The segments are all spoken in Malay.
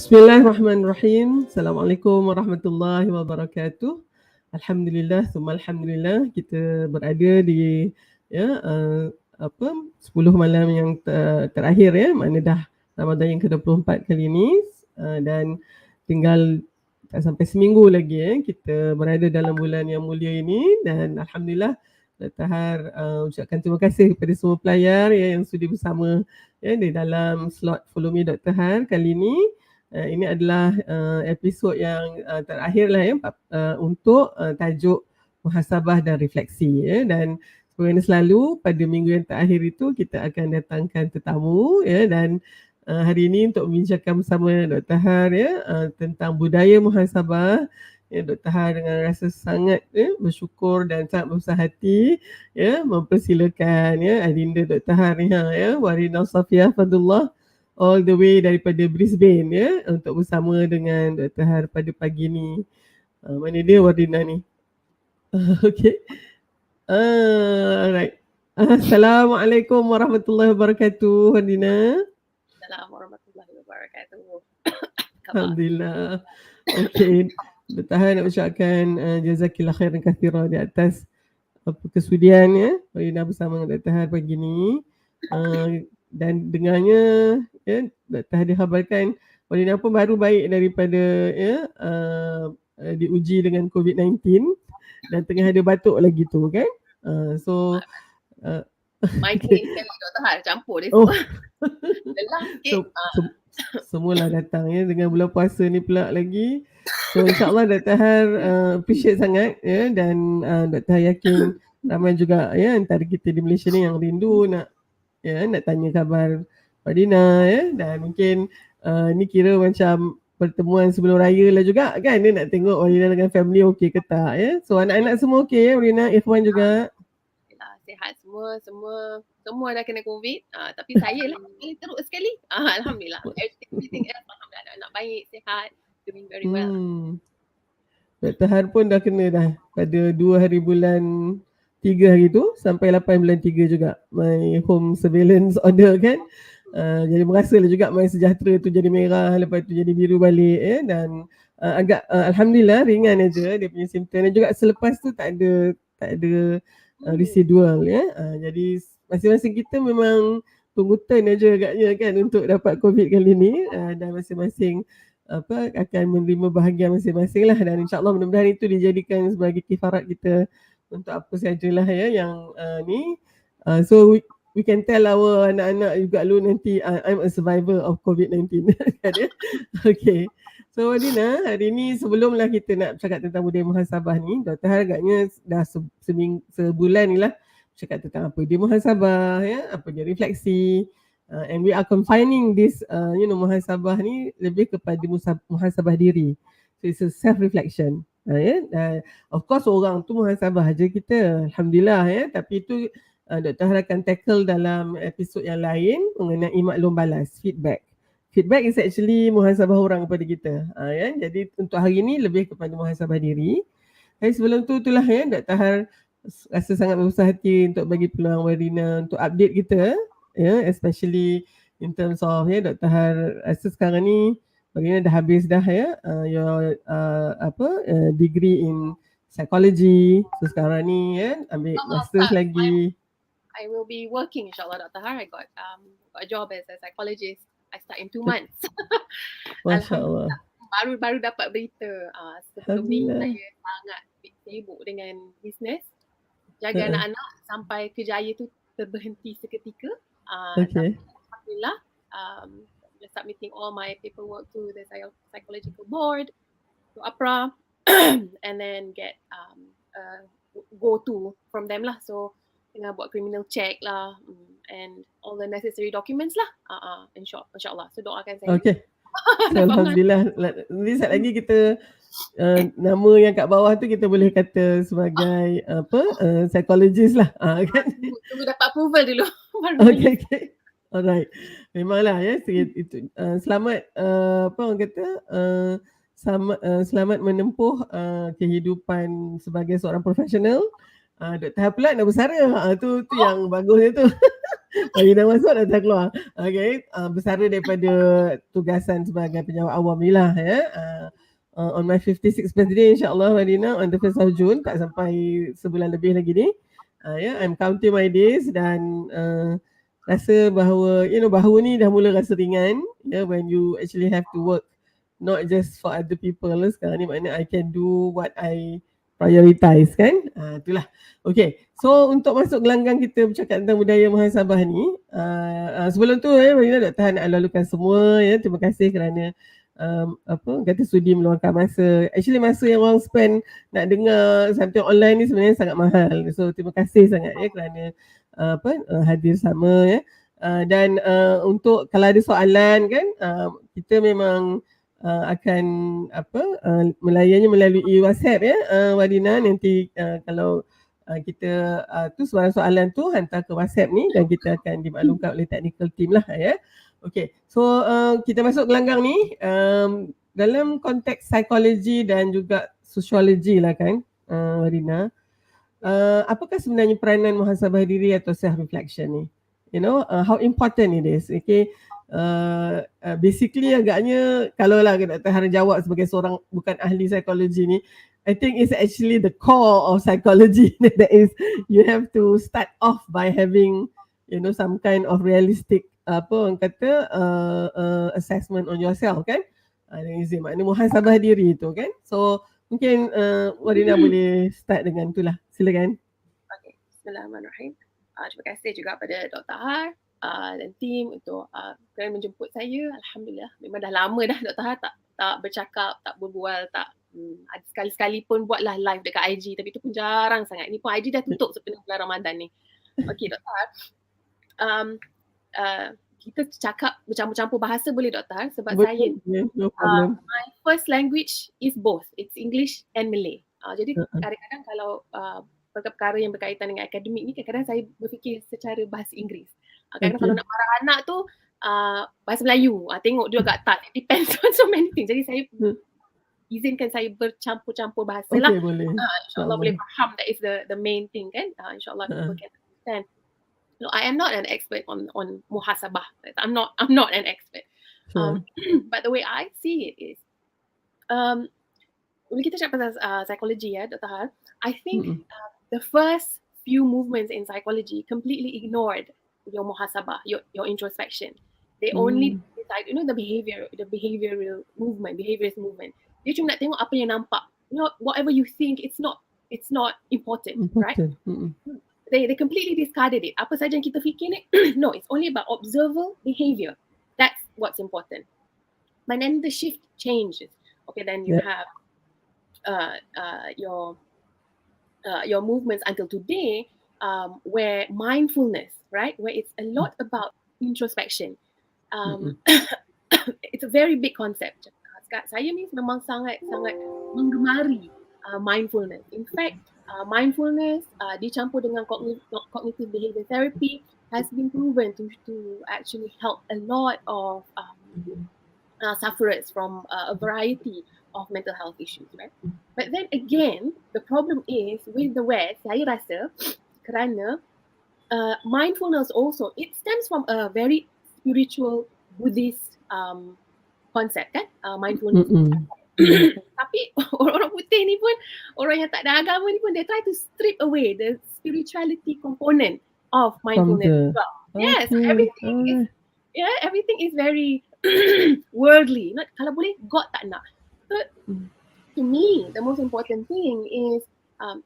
Bismillahirrahmanirrahim. Assalamualaikum warahmatullahi wabarakatuh. Alhamdulillah, alhamdulillah kita berada di 10 malam yang terakhir ya, mana dah Ramadan yang ke-24 kali ini, dan tinggal tak sampai seminggu lagi kita berada dalam bulan yang mulia ini. Dan alhamdulillah Dr. Har ucapkan terima kasih kepada semua pelayar yang sudi bersama di dalam slot Follow Me Dr. Har kali ini. Ini adalah episod yang terakhir lah untuk tajuk muhasabah dan refleksi dan sebenarnya selalu pada minggu yang terakhir itu kita akan datangkan tetamu dan hari ini untuk membincangkan bersama Dr. Har tentang budaya muhasabah. Dr. Har dengan rasa sangat bersyukur dan sangat berbesar hati mempersilakan adinda Dr. Har Wardina Safiyyah Fadhullah all the way daripada Brisbane untuk bersama dengan Dr. Har pada pagi ni. Mana dia Wardina ni? Okay. Alright. Assalamualaikum warahmatullahi wabarakatuh Wardina. Assalamualaikum warahmatullahi wabarakatuh. Alhamdulillah. Okay. Dr. Har nak ucapkan jazakillah khairan kathira di atas kesudian Wardina bersama dengan Dr. Har pagi ni. Dan dengarnya Dr. Har dikhabarkan Wardina pun baru baik daripada diuji dengan COVID-19 dan tengah ada batuk lagi tu kan. Migraine sekali Dr. Har campur dia. Lelah sikit. Semualah datang dengan bulan puasa ni pula lagi. So insyaAllah Dr. Har appreciate sangat dan Dr. Har yakin ramai juga antara kita di Malaysia ni yang rindu nak tanya khabar Wardina dan mungkin ni kira macam pertemuan sebelum raya lah juga kan, dia nak tengok Wardina dengan family okey ke tak so anak-anak semua okey Wardina, Ikhwan juga sihat semua dah kena COVID tapi saya lah teruk sekali alhamdulillah everything else alhamdulillah anak-anak baik, sihat, doing very well. Dr. Har pun dah kena dah pada 2 hari bulan 3 hari tu sampai 8 bulan 3 juga my home surveillance order kan. Jadi merasalah juga my sejahtera tu jadi merah, lepas tu jadi biru balik dan agak alhamdulillah ringan aja dia punya simptom dan juga selepas tu tak ada residual jadi masing-masing kita memang tunggu turn aja agaknya kan untuk dapat COVID kali ni dan masing-masing akan menerima bahagian masing-masing lah dan insyaAllah mudah-mudahan itu dijadikan sebagai kifarat kita untuk apa sajalah yang ni. So we can tell our anak-anak juga lu nanti I'm a survivor of COVID-19 kan Okay. So Wardina, hari ni sebelumlah kita nak cakap tentang budaya muhasabah ni, Dr. Har agaknya dah sebulan ni lah cakap tentang apa dia muhasabah apa dia refleksi and we are confining this muhasabah ni lebih kepada muhasabah diri. So it's a self-reflection. Of course orang tu muhasabah aja kita alhamdulillah tapi itu Dr. Har akan tackle dalam episod yang lain mengenai maklum balas, feedback is actually muhasabah orang kepada kita jadi untuk hari ni lebih kepada muhasabah diri. Hari sebelum tu itulah Dr. Har rasa sangat berbesar hati untuk bagi peluang Wardina untuk update kita especially in terms of Dr. Har rasa sekarang ni Wardina dah habis dah your degree in psychology. So sekarang ni ambil masters lagi. I will be working insyaAllah Dr. Har. I got a job as a psychologist. I start in 2 months. Masya Allah. Baru dapat berita. Sebelum ni saya sangat sibuk dengan bisnes. Jaga anak-anak sampai kejaya tu terberhenti seketika. Okay. Alhamdulillah. Submitting all my paperwork to the psychological board, to APRA, and then get go to from them lah. So tengah buat criminal check lah and all the necessary documents lah. InsyaAllah. So doakan saya. Okay. So, alhamdulillah. Nanti saat lagi kita nama yang kat bawah tu kita boleh kata sebagai psychologist lah. Kan? Tunggu dapat approval dulu. Okay. Alright. Memanglah itu selamat orang kata selamat menempuh kehidupan sebagai seorang profesional. Dr. Har pula nak bersara. Tu yang bagusnya tu. Wardina masuk, Datuk keluar. Okay, bersara daripada tugasan sebagai penjawat awam ni lah ya. On my 56th birthday insyaAllah Wardina, on the 1st of June, tak sampai sebulan lebih lagi ni. I'm counting my days dan rasa bahawa bahawa ni dah mula rasa ringan when you actually have to work not just for other people. Sekarang ni maknanya I can do what I prioritize kan. Itulah. Okay, so untuk masuk gelanggang kita bercakap tentang budaya muhasabah ni, sebelum tu Wardina nak tahan lalukan semua ya. Terima kasih kerana kata sudi meluangkan masa. Actually masa yang orang spend nak dengar something online ni sebenarnya sangat mahal. So terima kasih sangat ya kerana hadir sama ya. Dan untuk kalau ada soalan kan, kita memang akan melayani melalui WhatsApp ya, Wardina. Nanti kalau kita tu soalan tu hantar ke WhatsApp ni dan kita akan dimaklumkan oleh technical team lah ya. Okay, so kita masuk gelanggang ni dalam konteks psikologi dan juga sosiologi lah kan, Wardina. Apakah sebenarnya peranan muhasabah diri atau self reflection ni? How important it is. Okay, basically agaknya kalau lah Dr. Har jawab sebagai seorang bukan ahli psikologi ni, I think it's actually the core of psychology. That is, you have to start off by having some kind of realistic assessment on yourself kan. Maknanya muhasabah diri tu kan. So mungkin Wardina boleh start dengan itulah. Silakan. Okay, Bismillahirrahmanirrahim. Terima kasih juga pada Dr. Har dan tim untuk kerana menjemput saya. Alhamdulillah, memang dah lama dah Dr. Har tak bercakap, tak berbual, tak sekali-sekali pun buatlah live dekat IG, tapi itu pun jarang sangat. Ni pun IG dah tutup sepenuh bulan Ramadan ni. Okey Dr. Har, kita cakap bercampur-campur bahasa boleh Dr. Har? Sebab saya no problem. my first language is both, it's English and Malay. Jadi kadang-kadang kalau perkara yang berkaitan dengan akademik ni, kadang-kadang saya berfikir secara bahasa Inggeris. Kadang-kadang kalau nak marah anak tu bahasa Melayu, tengok dia agak tak, it depends on so many things. Jadi saya izinkan saya bercampur-campur bahasa lah. Boleh. InsyaAllah boleh faham, that is the main thing kan. InsyaAllah people can understand. No, I am not an expert on muhasabah. I'm not an expert. But the way I see it is, when kita cakap pasal psychology ya, Dr. Har, I think the first few movements in psychology completely ignored your muhasabah, your introspection. They only decide, the behavioral movement, behaviorist movement. Dia cuma nak tengok apa yang nampak. Whatever you think, it's not important. Right? They completely discarded it. Apa saja yang kita fikir ni, no, it's only about observer behavior. That's what's important. But then the shift changes. Okay, then you have your movements until today, where mindfulness, right, where it's a lot about introspection. It's a very big concept. Saya ni memang sangat menggemari mindfulness. In fact, mindfulness dicampur dengan cognitive behavior therapy has been proven to actually help a lot of sufferers from a variety of mental health issues, right? But then again, the problem is with the West, saya rasa kerana mindfulness also, it stems from a very spiritual Buddhist concept kan, mindfulness. Tapi orang putih ni pun, orang yang tak ada agama ni pun, they try to strip away the spirituality component of mindfulness. Yes, everything is very worldly. Kalau boleh, God tak nak. But to me, the most important thing is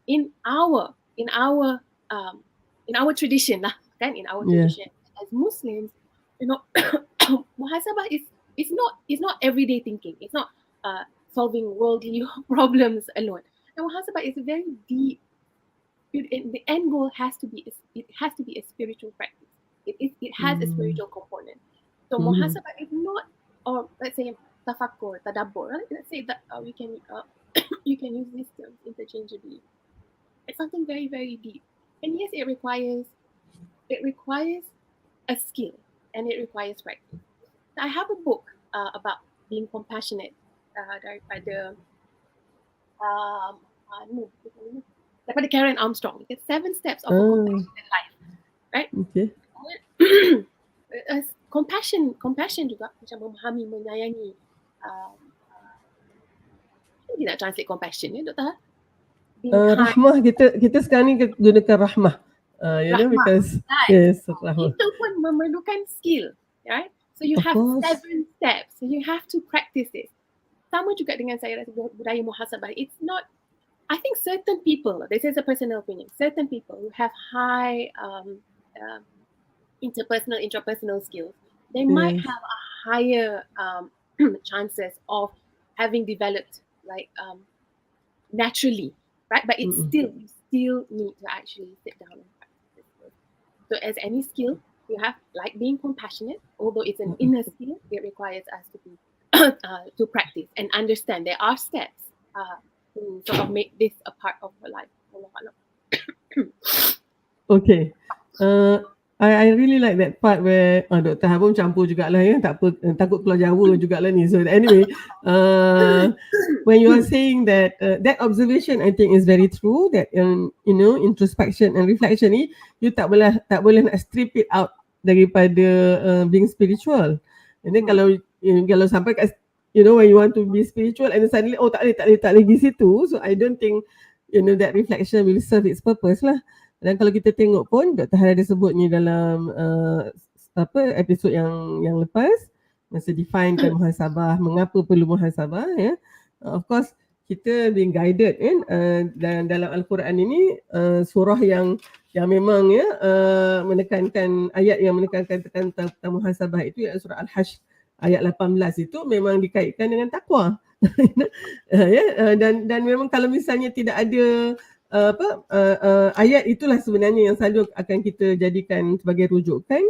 in our tradition lah, kan? In our tradition as Muslims, muhasabah is not everyday thinking. It's not solving worldly problems alone. And muhasabah is very deep. The end goal has to be a spiritual practice. It has a spiritual component. So muhasabah is not, or let's say tafakkur, tadabbur. Let's say that we can you can use these terms interchangeably. It's something very, very deep. And yes, it requires a skill and it requires practice. I have a book about being compassionate daripada Karen Armstrong. It's 7 steps of a compassionate life, right? Okay. compassion juga, macam memahami, menyayangi. Dia nak translate compassion ya, Doktor? Rahmah, kita sekarang ni gunakan rahmah. Because yes, rahmah. Itu pun memerlukan skill, right? So you have 7 steps. So you have to practice it. Sama juga dengan saya rasa budaya muhasabah. It's not, I think certain people, this is a personal opinion, certain people who have high interpersonal, intrapersonal skills, they might have a higher chances of having developed like naturally, right? But it's you still need to actually sit down and practice this. So as any skill, you have, like being compassionate, although it's an inner skill, it requires us to be to practice and understand there are steps to sort of make this a part of your life. Okay. I really like that part where Dr. Habum campur jugalah ya, tak apa, takut keluar Jawa jugalah ni. So anyway, when you are saying that that observation, I think is very true, that introspection and reflection ni you tak boleh nak strip it out daripada being spiritual. And then kalau sampai kat when you want to be spiritual and then suddenly tak boleh di situ, so I don't think that reflection will serve its purpose lah. Dan kalau kita tengok pun Dr. Har ada sebut ni dalam episod yang lepas, masa definekan muhasabah, mengapa perlu muhasabah ya. Of course kita being guided dan dalam Al-Quran ini surah yang memang ya menekankan ayat yang menekankan tentang muhasabah itu, ya, surah Al-Hashr ayat 18 itu memang dikaitkan dengan takwa. Dan memang kalau misalnya tidak ada ayat itulah sebenarnya yang selalu akan kita jadikan sebagai rujukan,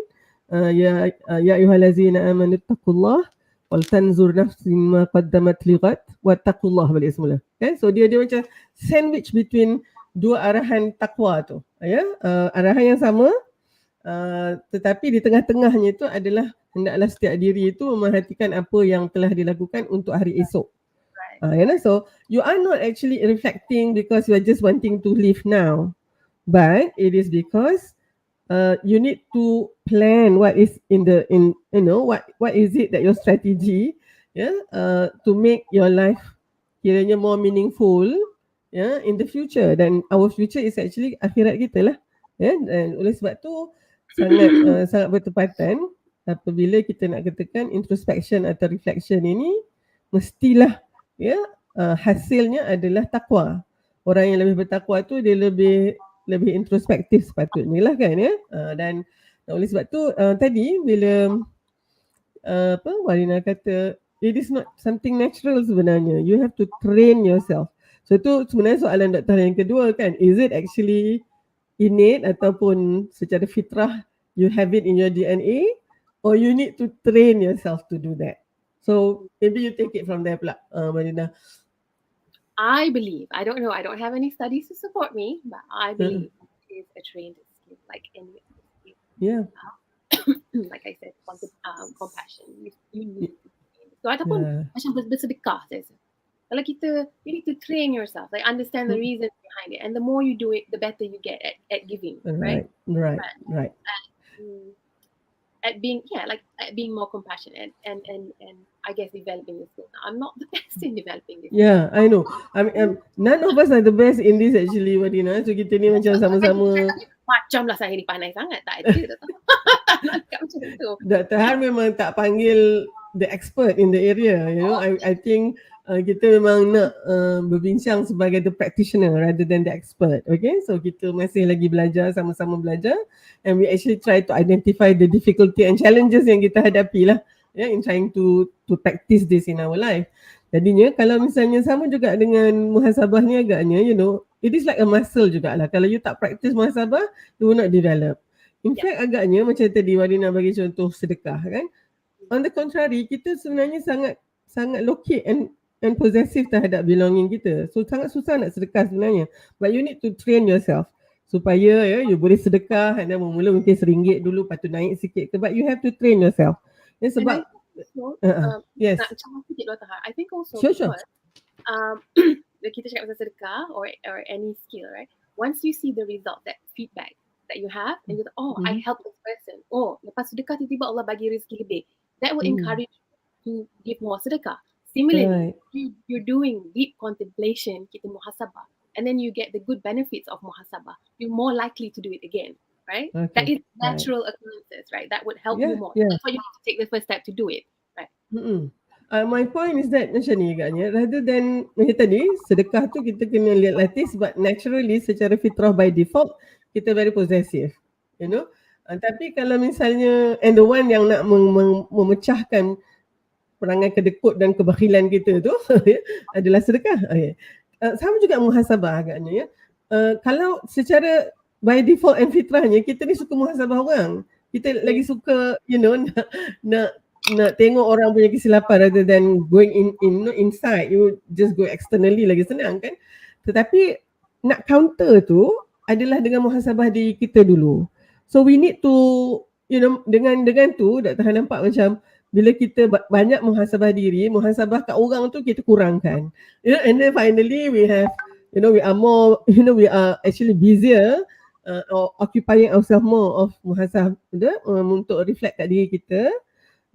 ya ayyuhallazina amanu taqullah wal tanzur nafsin ma qaddamat lighad wattaqullah, balik semula kan. So dia macam sandwich between dua arahan takwa tu ya, arahan yang sama, tetapi di tengah-tengahnya itu adalah hendaklah setiap diri itu memerhatikan apa yang telah dilakukan untuk hari esok. So you are not actually reflecting because you are just wanting to live now, but it is because you need to plan what is what is it that your strategy to make your life kiranya more meaningful in the future. Dan our future is actually akhirat kita lah, dan oleh sebab tu sangat bertepatan apabila kita nak katakan introspection atau reflection ini mestilah hasilnya adalah takwa. Orang yang lebih bertakwa tu dia lebih introspektif sepatutnya lah kan ya. Dan oleh sebab tu tadi bila Wardina kata it is not something natural sebenarnya, you have to train yourself. So tu sebenarnya soalan doktor yang kedua kan, is it actually innate ataupun secara fitrah you have it in your DNA, or you need to train yourself to do that? So maybe you take it from there pula, Wardina. I believe, I don't know, I don't have any studies to support me, but I believe it is a trained skill, like any other skill. Yeah. Like I said, compassion. You need to train. So ataupun macam bersedekah saya rasa. Kalau kita, you need to train yourself, like understand the reason behind it, and the more you do it, the better you get at giving, right? Right. At being more compassionate and I guess developing this skill. I'm not the best in developing this. Yeah, I know. I mean, none of us are the best in this actually, Wardina. So kita ni macam sama-sama. Macam lah saya ni pandai sangat, tak ada. Macam tu. Dr. Har memang tak panggil the expert in the area. I think kita memang nak berbincang sebagai the practitioner rather than the expert. Okay, so kita masih lagi belajar, sama-sama belajar, and we actually try to identify the difficulty and challenges yang kita hadapi lah, in trying to practice this in our life. Jadinya kalau misalnya sama juga dengan muhasabah ni agaknya, it is like a muscle jugalah. Kalau you tak practice muhasabah, you will not develop. In fact agaknya macam tadi Wardina bagi contoh sedekah kan. On the contrary, kita sebenarnya sangat locate and possessive terhadap belonging kita. So sangat susah nak sedekah sebenarnya. But you need to train yourself supaya you boleh sedekah, and then mula mungkin RM1 dulu, lepas tu naik sikit ke. But you have to train yourself. Sebab yes. Nak cakap sikit Dr. Har, I think also sure. Because, kita cakap pasal sedekah or any skill, right? Once you see the result, that feedback, that you have, and you I help this person. Lepas sedekah tiba-tiba Allah bagi rezeki lebih. That will encourage you to give more sedekah. Similarly, you're doing deep contemplation, kita muhasabah, and then you get the good benefits of muhasabah. You're more likely to do it again, right? Okay. That is natural occurrences, right? That would help you more. That's why you have to take the first step to do it, right? My point is that macam ni agaknya, rather than macam tadi, sedekah tu kita kena lihat latih sebab naturally secara fitrah by default kita very possessive, you know. Tapi kalau misalnya, and the one yang nak memecahkan perangai kedekut dan kebakhilan kita tu adalah sedekah. Sama juga muhasabah agaknya ya. Kalau secara by default and fitrahnya kita ni suka muhasabah orang. Kita lagi suka, you know, nak tengok orang punya kesilapan rather than going inside. You just go externally, lagi senang kan. Tetapi nak counter tu adalah dengan muhasabah diri kita dulu. So we need to, you know, dengan tu Dr. Han nampak macam bila kita banyak muhasabah diri, muhasabah kat orang tu kita kurangkan. You know, and then finally we have, you know, we are more, you know, we are actually busier or occupying ourselves more of muhasabah untuk reflect kat diri kita.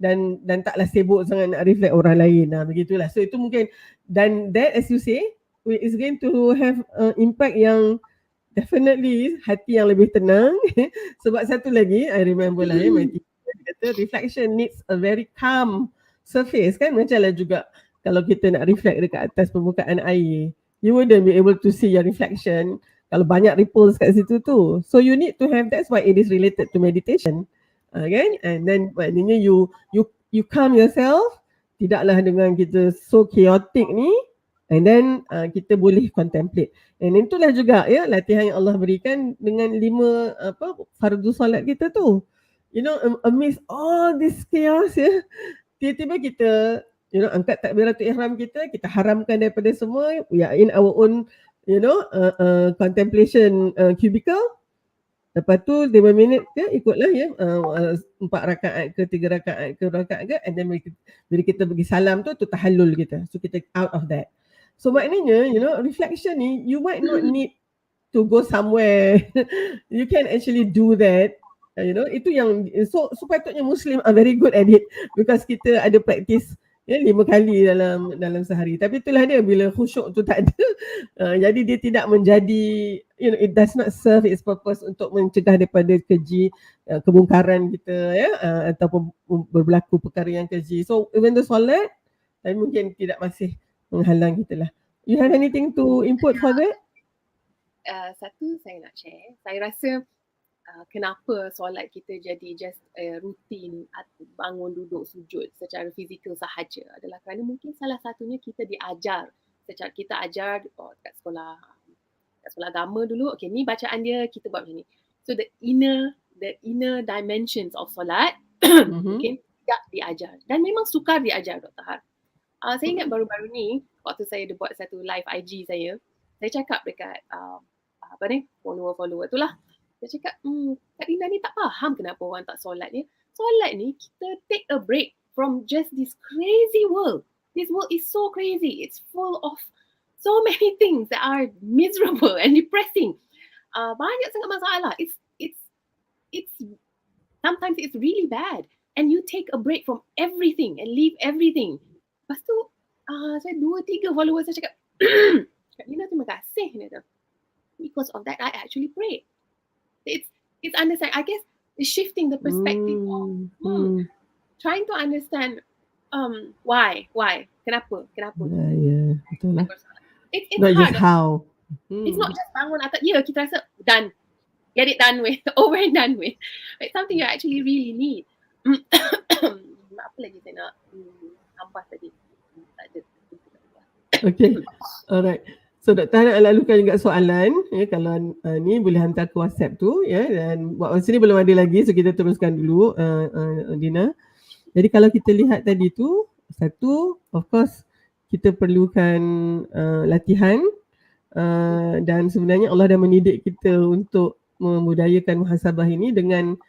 Dan taklah sibuk sangat nak reflect orang lain. Begitulah. So itu mungkin, dan that as you say is going to have impact yang definitely hati yang lebih tenang. Sebab satu lagi, I remember lah my teacher kata reflection needs a very calm surface kan. Macam lah juga kalau kita nak reflect dekat atas permukaan air, you wouldn't be able to see your reflection kalau banyak ripples kat situ tu. So you need to have, that's why it is related to meditation. Kan? And then maknanya you calm yourself, tidaklah dengan kita so chaotic ni, and then kita boleh contemplate. And itulah juga ya latihan yang Allah berikan dengan 5 fardu solat kita tu. You know, amidst all this chaos ya, tiba-tiba kita, you know, angkat takbiratul ihram kita haramkan daripada semua, we are in our own, you know, contemplation cubicle. Lepas tu 5 minit ke ikutlah ya, 4 rakaat ke 3 rakaat ke 2 rakaat ke, and then bila kita pergi salam tu tahallul kita. So kita out of that. So maknanya, you know, reflection ni you might not need to go somewhere. You can actually do that. You know, itu yang so patutnya Muslim are very good at it because kita ada practice ya 5 kali dalam sehari. Tapi itulah dia, bila khusyuk tu tak ada, jadi dia tidak menjadi, you know, it does not serve its purpose untuk mencegah daripada keji kemungkaran kita ya, ataupun berlaku perkara yang keji. So even the solat, tapi mungkin tidak masih menghalang kita lah. You have anything to input for that? Satu saya nak share, saya rasa kenapa solat kita jadi just rutin bangun duduk sujud secara fizikal sahaja adalah kerana mungkin salah satunya kita diajar secara kita ajar kat sekolah agama dulu, okay ni bacaan dia, kita buat macam ni. So the inner dimensions of solat mungkin tidak diajar dan memang sukar diajar Dr. Har. Saya ingat baru-baru ni waktu saya buat satu live IG saya cakap dekat follower tu lah. Dia cakap, Kak Rina ni tak faham kenapa orang tak solat ni. Solat ni kita take a break from just this crazy world. This world is so crazy. It's full of so many things that are miserable and depressing. Banyak sangat masalah. It's sometimes it's really bad. And you take a break from everything and leave everything. Lepas tu, saya 2-3 followers saya cakap, Kak Rina terima kasih. Because of that, I actually pray. It's understand. I guess it's shifting the perspective of trying to understand why kenapa. Yeah, betul lah. It's not hard. Just how. It's not just bangun atas. Kita rasa done, get it done with, over and done with. It's something you actually really need. Apa lagi saya nak tambah tadi? Tak ada. Okay, alright. So Dr. Han nak lalukan juga soalan ya, kalau ni boleh hantar ke WhatsApp tu ya, dan buat masa ni belum ada lagi, so kita teruskan dulu Dina. Jadi kalau kita lihat tadi tu, satu of course kita perlukan latihan dan sebenarnya Allah dah mendidik kita untuk membudayakan muhasabah ini dengan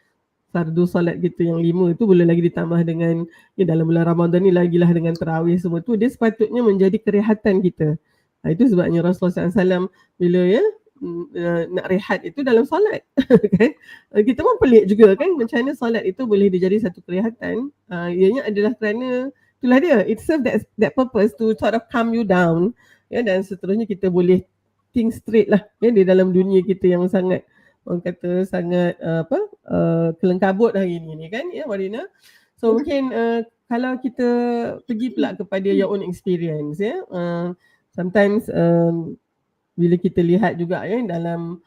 fardu solat kita yang 5 tu, boleh lagi ditambah dengan ya, dalam bulan Ramadan ni lagilah dengan tarawih semua tu, dia sepatutnya menjadi kerehatan kita. Itu sebabnya Rasulullah SAW bila ya nak rehat itu dalam solat kan. Kita pun pelik juga kan macam mana solat itu boleh dijadi satu kerehatan. Ianya adalah kerana itulah dia, it serve that purpose to sort of calm you down ya, dan seterusnya kita boleh think straight lah ya, di dalam dunia kita yang sangat, orang kata sangat kelengkabut hari ni kan ya Wardina. So mungkin kalau kita pergi pula kepada your own experience ya, sometimes bila kita lihat juga ya dalam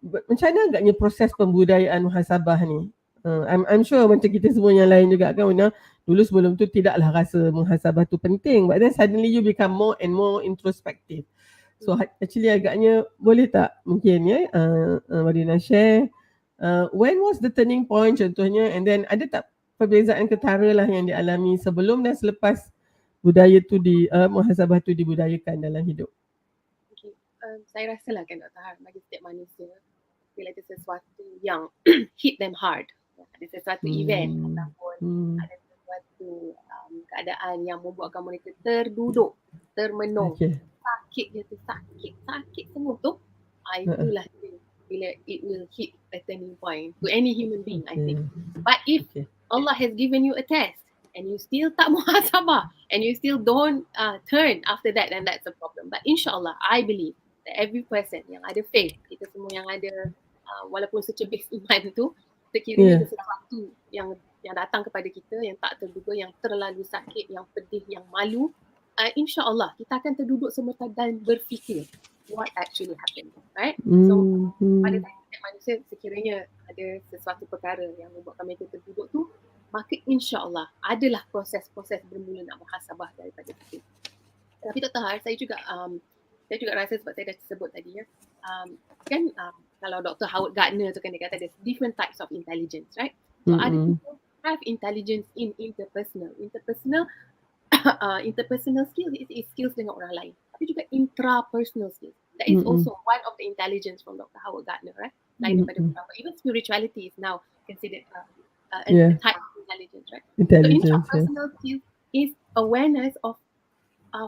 macam mana agaknya proses pembudayaan muhasabah ni. I'm sure macam kita semua yang lain juga kan, Una, dulu sebelum tu tidaklah rasa muhasabah tu penting, but then suddenly you become more and more introspective. So actually agaknya boleh tak mungkin ya Wardina share when was the turning point contohnya, and then ada tak perbezaan ketara lah yang dialami sebelum dan selepas budaya tu muhasabah tu dibudayakan dalam hidup? Okay. Saya rasa lah kan Dr. Har, bagi setiap manusia bila ada sesuatu yang hit them hard, ada sesuatu event ataupun ada sesuatu keadaan yang membuatkan mereka terduduk, termenung, sakit dia tu, sakit semua tu, itulah bila it will hit a turning point to any human being, I think. But if Allah has given you a test and you still tak muhasabah and you still don't turn after that, then that's a problem. But insyaAllah, I believe that every person yang ada faith, kita semua yang ada walaupun secebis iman tu, sekiranya ada sesuatu yang datang kepada kita yang tak terduga, yang terlalu sakit, yang pedih, yang malu, insyaAllah kita akan terduduk semata dan berfikir what actually happened, right? So pada setiap manusia, sekiranya ada sesuatu perkara yang membuatkan mereka terduduk tu, maka insyaAllah adalah proses-proses bermula nak muhasabah daripada kita. Tapi Dr. Har, saya juga rasa sebab saya dah sebut tadi ya, kalau Dr. Howard Gardner tu kan dia kata there's different types of intelligence, right? So ada people have intelligence in interpersonal skills is skills dengan orang lain, tapi juga intrapersonal skills. That is also one of the intelligence from Dr. Howard Gardner, right? Lain daripada beberapa. Even spirituality is now considered a type of intelligence, right? So intrapersonal skills is awareness of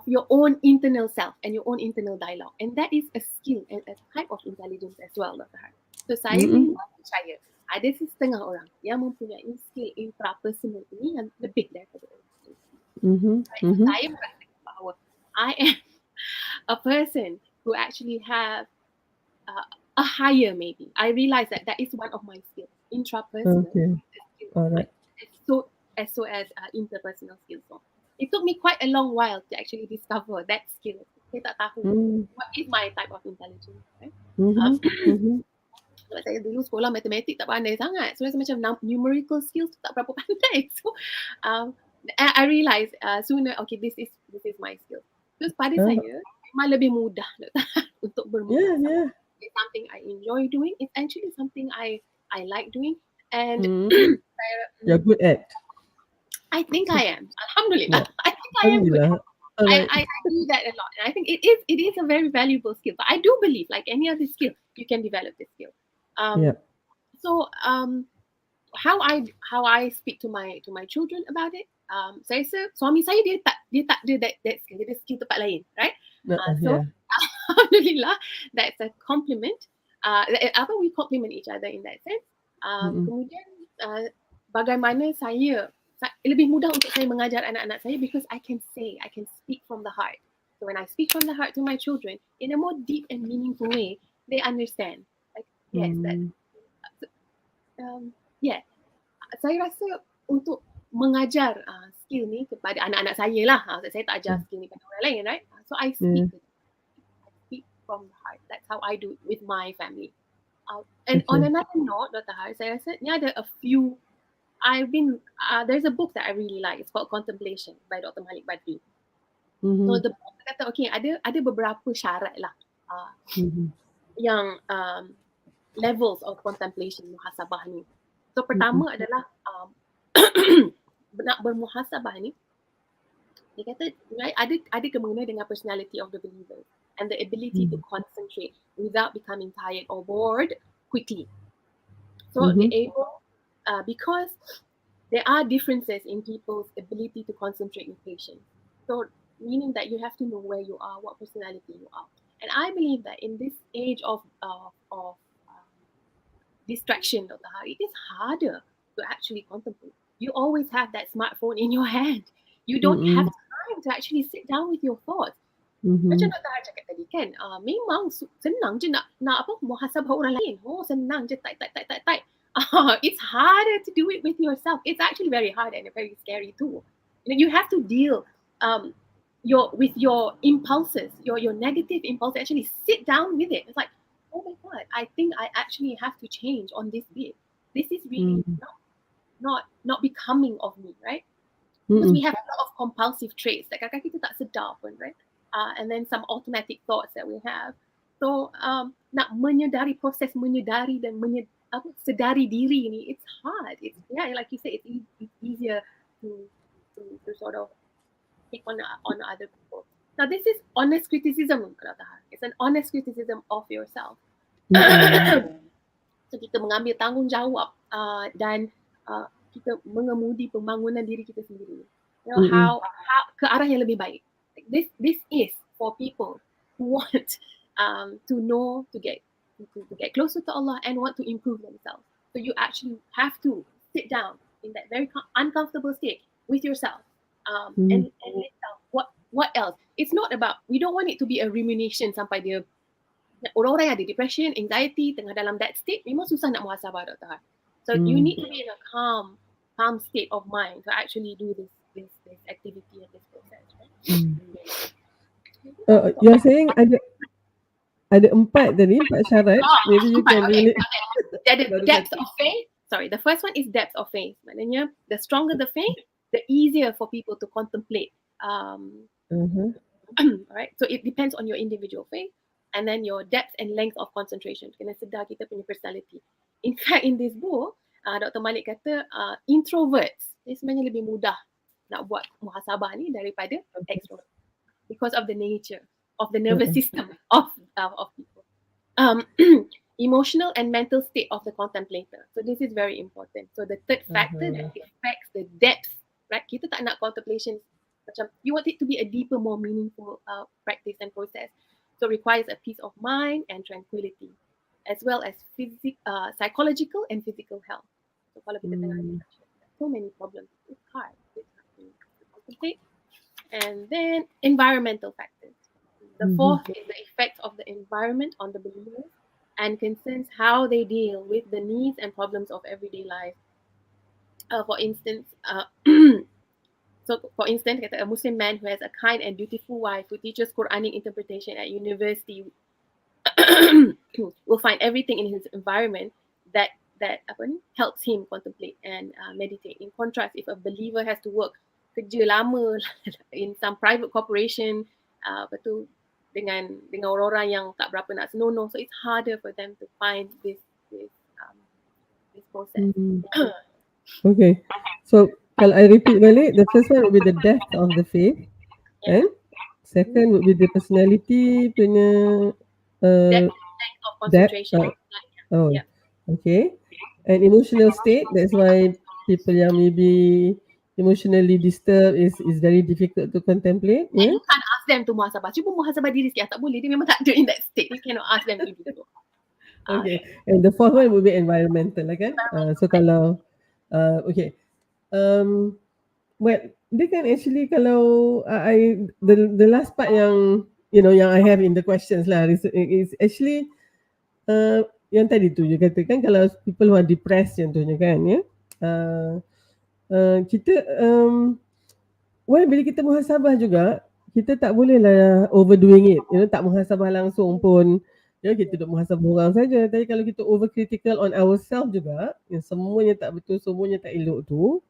your own internal self and your own internal dialogue, and that is a skill and a type of intelligence as well, Dr. Har. So saya percaya ada setengah orang yang mempunyai skill intrapersonal ini yang lebih daripada orang lain. Saya merasakan bahawa I am a person who actually have a higher, maybe I realize that is one of my skills, intrapersonal. Alright. As interpersonal skills. So it took me quite a long while to actually discover that skill. Saya tak tahu what is my type of intelligence, right? Sebab saya dulu sekolah matematik tak pandai sangat, so saya macam numerical skills tak berapa pandai. So I realized sooner, okay, this is my skill. Terus pada saya memang lebih mudah untuk bermuhasabah. It's something I enjoy doing. It's actually something I like doing, and you're good at. I think I am. Alhamdulillah. I think I am good. I do that a lot, and I think it is a very valuable skill. But I do believe, like any other skill, you can develop this skill. So how I speak to my children about it. Saya rasa suami saya dia tak ada that skill. Dia ada skill tempat lain, right? So alhamdulillah, that's a compliment. We compliment each other in that sense. Kemudian bagaimana saya lebih mudah untuk saya mengajar anak-anak saya, because I can speak from the heart. So when I speak from the heart to my children in a more deep and meaningful way, they understand. Like saya rasa untuk mengajar skill ni kepada anak-anak saya lah. Saya tak ajar skill ni kepada orang lain, right? So I speak from the heart. That's how I do it with my family. And on another note, Dr. Har, saya rasa ni ada a few. There's a book that I really like. It's called Contemplation by Dr. Malik Badri. So the book kata, okay, ada beberapa syarat lah yang levels of contemplation muhasabah ni. So pertama adalah nak bermuhasabah ni, dia kata ada kemengena dengan personality of the believer and the ability to concentrate without becoming tired or bored quickly. So they're able, because there are differences in people's ability to concentrate with patience. So meaning that you have to know where you are, what personality you are. And I believe that in this age of distraction, Dr. Hari, it is harder to actually contemplate. You always have that smartphone in your hand. You don't have time to actually sit down with your thoughts. Macam Dr. Har cakap tadi kan, memang senang je nak apa muhasabah orang lain. Oh, senang je type. It's harder to do it with yourself. It's actually very hard and very scary too. You have to deal with your impulses, your negative impulses. Actually sit down with it. It's like, oh my God, I think I actually have to change on this bit. This is really not becoming of me, right? Because we have a lot of compulsive traits that kadang-kadang kita tak sedar pun, right? And then some automatic thoughts that we have. So nak menyedari, proses menyedari dan sedari diri ni, it's hard. It's, yeah, like you said, it's easier to sort of take on other people. Now this is honest criticism. It's an honest criticism of yourself. So kita mengambil tanggungjawab dan kita mengemudi pembangunan diri kita sendiri. You know, how ke arah yang lebih baik. This is for people who want to know, to get closer to Allah and want to improve themselves. So you actually have to sit down in that very uncomfortable state with yourself and list out what else. It's not about, we don't want it to be a rumination sampai dia, orang-orang yang ada depression, anxiety, tengah dalam that state, memang susah nak muhasabah, Dr. Har. So you need to be in a calm state of mind to actually do this activity and this process, right? You're saying ada 4 tadi, 4 syarat. Maybe you can relate. The depth of faith. Sorry, the first one is depth of faith. Maknanya, the stronger the faith, the easier for people to contemplate. Right? So it depends on your individual faith, and then your depth and length of concentration. Kena sedar kita punya personality. In fact, in this book, Dr. Malik kata introverts ni sebenarnya lebih mudah nak buat muhasabah ni daripada extrovert, because of the nature of the nervous system of people. Emotional and mental state of the contemplator. So this is very important. So the third factor that affects the depth, right? Kita tak nak contemplation macam, you want it to be a deeper, more meaningful practice and process. So requires a peace of mind and tranquility, as well as psychological and physical health. So kalau kita tengah so many problems, it's hard to contemplate. And then environmental factors. The fourth is the effect of the environment on the believers and concerns how they deal with the needs and problems of everyday life. For instance, kata a Muslim man who has a kind and dutiful wife who teaches Quranic interpretation at university will find everything in his environment that helps him contemplate and meditate. In contrast, if a believer has to work kerja lama in some private corporation, dengan orang-orang yang tak berapa nak senonoh, so it's harder for them to find this process. Okay, so kalau I repeat balik, the first one would be the depth of the faith, and second would be the personality punya Depth of concentration. Okay, and emotional state, that's why people yang maybe emotionally disturbed is very difficult to contemplate. And you can't ask them to muhasabah. Cuba muhasabah diri sikit, tak boleh. Dia memang tak ada in that state. You cannot ask them to do so. Okay, and the fourth one would be environmental, kan? So kalau well, dia kan actually kalau the last part yang yang I have in the questions lah is actually yang tadi tu je katakan, kalau people who are depressed contohnya kan, kita bila kita muhasabah juga, kita tak boleh lah overdoing it, tak muhasabah langsung pun, kita duk muhasabah orang saja. Tapi kalau kita overcritical on ourselves juga, yang semuanya tak betul, semuanya tak elok tu,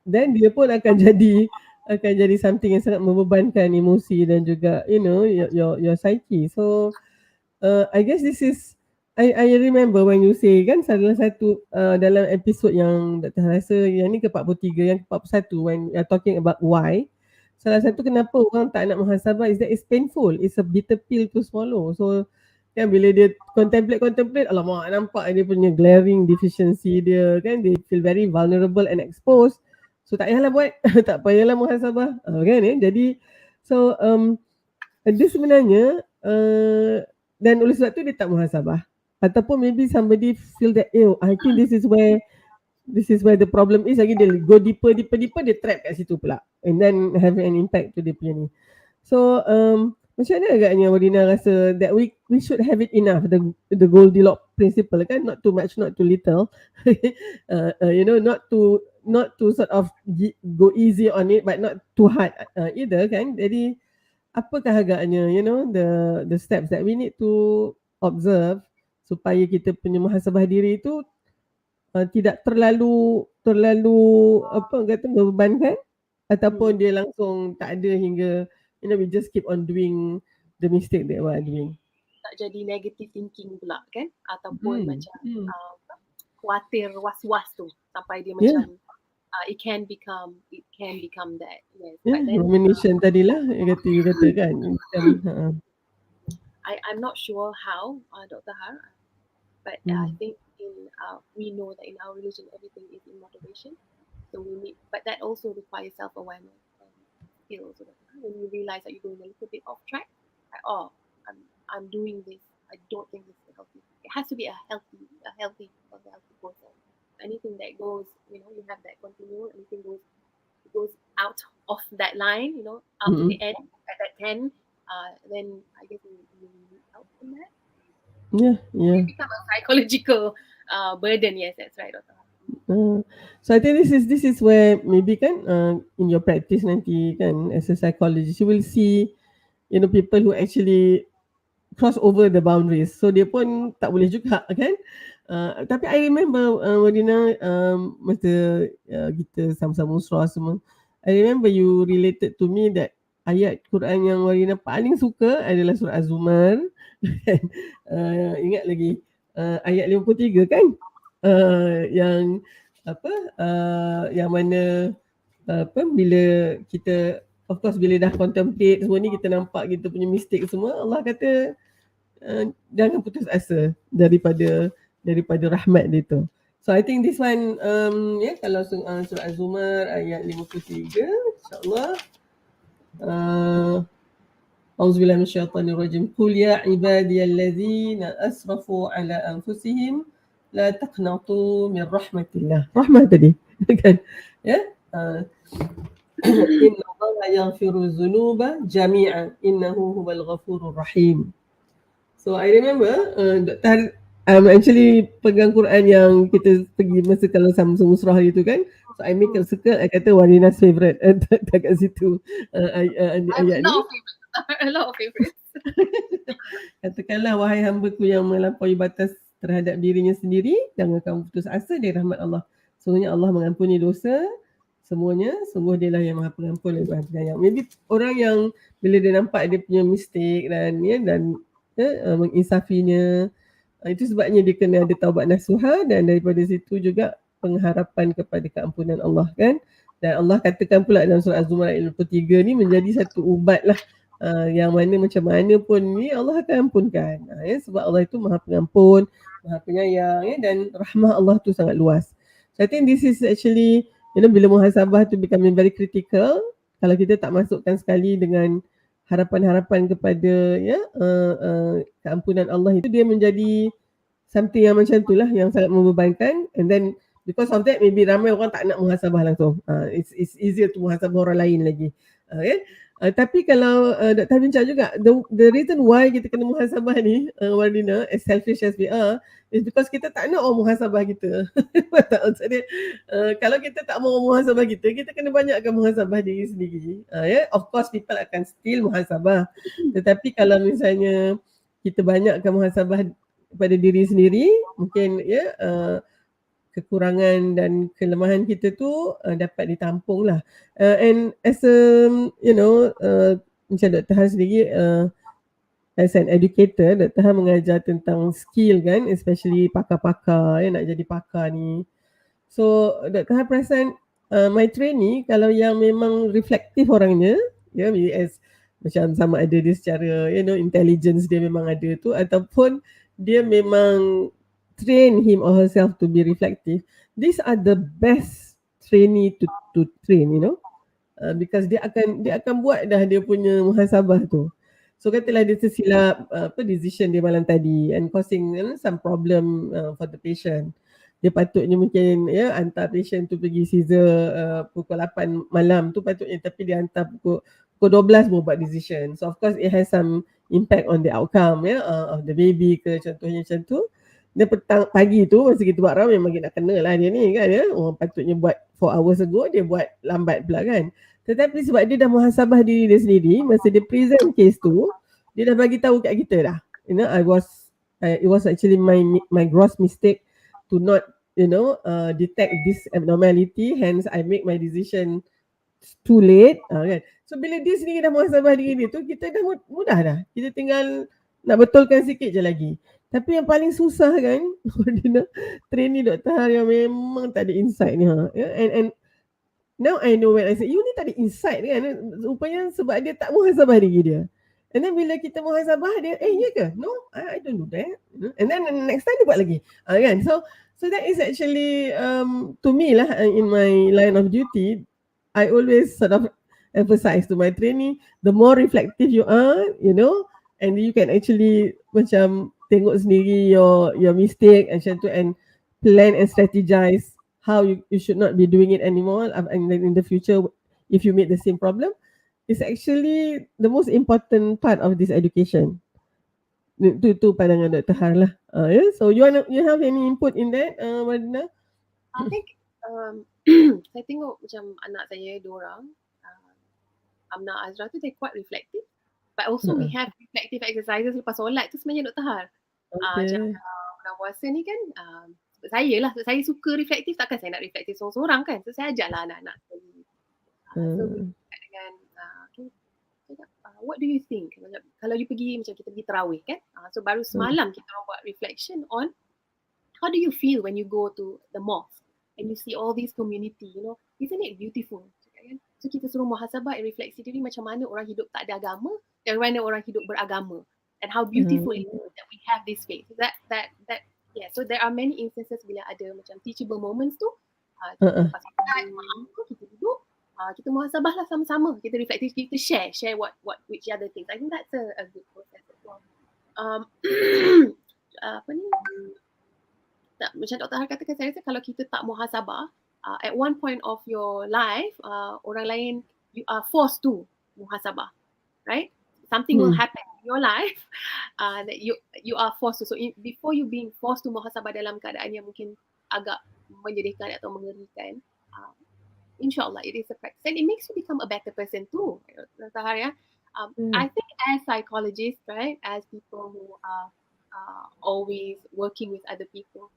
then dia pun akan jadi something yang sangat membebankan emosi dan juga your psyche. So I guess this is, I remember when you say kan, salah satu dalam episod yang Dr. rasa yang ni ke-43, yang ke-41, when you are talking about why, salah satu kenapa orang tak nak muhasabah is that it's painful, it's a bitter pill to swallow. So kan bila dia contemplate, alamak, nampak dia punya glaring deficiency dia kan, they feel very vulnerable and exposed. So tak payahlah buat, tak payahlah muhasabah kan. Jadi so dia sebenarnya dan oleh sebab tu dia tak muhasabah. Ataupun maybe somebody feel that, I think this is where the problem is, lagi dia go deeper, dia trap kat situ pula, and then have an impact to dia punya ni. So macam mana agaknya Wardina rasa that we should have it enough, the Goldilocks principle kan, not too much, not too little. Not to sort of go easy on it, but not too hard either kan. Jadi apakah agaknya the steps that we need to observe supaya kita punya muhasabah diri itu tidak terlalu membebankan, ataupun dia langsung tak ada hingga we just keep on doing the mistake that we are doing. Tak jadi negative thinking pula kan, ataupun macam khawatir, was-was tu sampai dia macam it can become that. Yes. Rumination tadilah you kata kan. I'm not sure how, Dr. Har, but I think we know that in our religion everything is in moderation. So but that also requires self-awareness and skills. When you realize that you're going a little bit off track, like, I'm doing this, I don't think this is healthy. It has to be a healthy process. Anything that goes, you have that continuum, anything goes out of that line, out to the end at that 10, then I guess we need help in that. Yeah. It becomes a psychological burden. Yes, that's right, Dr. So I think this is where maybe kan in your practice nanti kan, as a psychologist, you will see people who actually cross over the boundaries. So dia pun tak boleh juga kan. Tapi I remember Wardina, masa kita sama-sama musrah semua, I remember you related to me that ayat Quran yang Wardina paling suka adalah surah Az-Zumar. Ingat lagi ayat 53 kan, yang yang mana bila kita, of course, bila dah contemplate semua ni, kita nampak kita punya mistake semua, Allah kata jangan putus asa daripada rahmat dia tu. So I think this one kalau surah Az-Zumar ayat 53, insyaAllah. Auzubillahi minasyaitanirrajim. Qul ya ibadiyalladzina asrafu ala anfusihim la taqnatu min rahmatillah. Rahmat tadi kan, inna Allaha yaghfiru dzunuba jami'an innahu huwal ghafurur rahim. So I remember Dr. actually pegang Quran yang kita pergi masa kalau sama-sama musrah itu kan. So I make a circle, I kata Wardina's favourite dekat situ ayat ni. A lot of favorites. Katakanlah, wahai hamba-Ku yang melampaui batas terhadap dirinya sendiri, jangan kamu putus asa dari rahmat Allah. Sungguhnya Allah mengampuni dosa semuanya, sungguh Dialah yang Maha Pengampun lagi Maha Penyayang. Maybe orang yang bila dia nampak dia punya mistake dan menginsafinya, itu sebabnya dia kena ada taubat nasuha, dan daripada situ juga pengharapan kepada keampunan Allah kan. Dan Allah katakan pula dalam surah Az-Zumar ayat 23 ni menjadi satu ubat lah, yang mana macam mana pun ni Allah akan ampunkan. Sebab Allah itu Maha Pengampun, Maha Penyayang, dan rahmah Allah tu sangat luas. So I think this is actually, bila muhasabah tu becoming very critical, kalau kita tak masukkan sekali dengan harapan-harapan kepada keampunan Allah, itu dia menjadi something yang macam itulah, yang sangat membebankan. And then because of that, maybe ramai orang tak nak muhasabah langsung. It's easier to muhasabah orang lain lagi. Tapi kalau Dr. bincang juga, the reason why kita kena muhasabah ni, Wardina, as selfish as we are, is because kita tak nak orang muhasabah kita. Jadi, kalau kita tak mau muhasabah kita kena banyakkan muhasabah diri sendiri. Of course, people akan still muhasabah. Tetapi kalau misalnya kita banyakkan muhasabah pada diri sendiri, mungkin kekurangan dan kelemahan kita tu dapat ditampung lah. And as a, macam Dr. Han sendiri, as an educator, Dr. Han mengajar tentang skill kan, especially pakar-pakar, nak jadi pakar ni. So Dr. Han perasan my trainee, kalau yang memang reflektif orangnya, as macam sama ada dia secara intelligence dia memang ada tu, ataupun dia memang train him or herself to be reflective, these are the best trainee to train, because dia akan buat dah dia punya muhasabah tu. So katalah dia tersilap decision dia malam tadi and causing some problem for the patient. Dia patutnya mungkin hantar patient tu pergi Caesar pukul 8 malam tu patutnya, tapi dia hantar pukul 12 baru buat decision. So of course it has some impact on the outcome of the baby ke, contohnya macam tu. Dia pagi tu masa kita buat memang kita nak kena lah dia ni kan patutnya buat 4 hours ago, dia buat lambat pula kan. Tetapi sebab dia dah muhasabah diri dia sendiri, masa dia present case tu, dia dah bagi tahu kat kita dah. It was actually my gross mistake to not detect this abnormality, hence I make my decision too late kan. So bila dia sendiri dah muhasabah diri dia tu, kita dah mudah dah. Kita tinggal nak betulkan sikit je lagi. Tapi yang paling susah kan, Wardina, trainee Dr. Har yang memang tak ada insight ni. And now I know when I say, you ni tak ada insight kan. Rupanya sebab dia tak muhasabah diri dia. And then bila kita muhasabah dia, ya ke? No, I don't do that. And then next time dia buat lagi. Kan? So that is actually, to me lah, in my line of duty, I always sort of emphasize to my trainee, the more reflective you are, and you can actually macam tengok sendiri your mistake and plan and strategize how you should not be doing it anymore, and then in the future if you meet the same problem, it's actually the most important part of this education. Tu pandangan Dr. Har lah. So you have any input in that, Wardina? I think saya tengok macam anak saya dua orang, Amna Azra tu, they quite reflective. But also we have reflective exercises lepas solat tu sebenarnya Dr. Har. Macam bulan puasa ni kan, sebab saya suka reflektif, takkan saya nak reflektif seorang-seorang kan. So saya ajarlah anak-anak. So dengan what do you think? Kalau you pergi, macam kita pergi tarawih kan. So baru semalam kita orang buat reflection on how do you feel when you go to the mosque and you see all these community, isn't it beautiful? So kita suruh muhasabah and refleksi diri macam mana orang hidup tak ada agama dan mana orang hidup beragama, and how beautiful it is that we have this faith. So there are many instances bila ada macam teachable moments tu, lepas kita duduk, kita muhasabah lah sama-sama, kita reflektif, kita share which other things. I think that's a good process as well. Macam Dr. Har katakan, saya rasa kalau kita tak muhasabah, at one point of your life, orang lain, you are forced to muhasabah, right? Something will happen in your life that you are forced to. So before you being forced to muhasabah dalam keadaan yang mungkin agak menyedihkan atau mengerikan, insyaAllah it is a practice and it makes you become a better person too, Dr. Har, ya. I think as psychologists, right, as people who are always working with other people,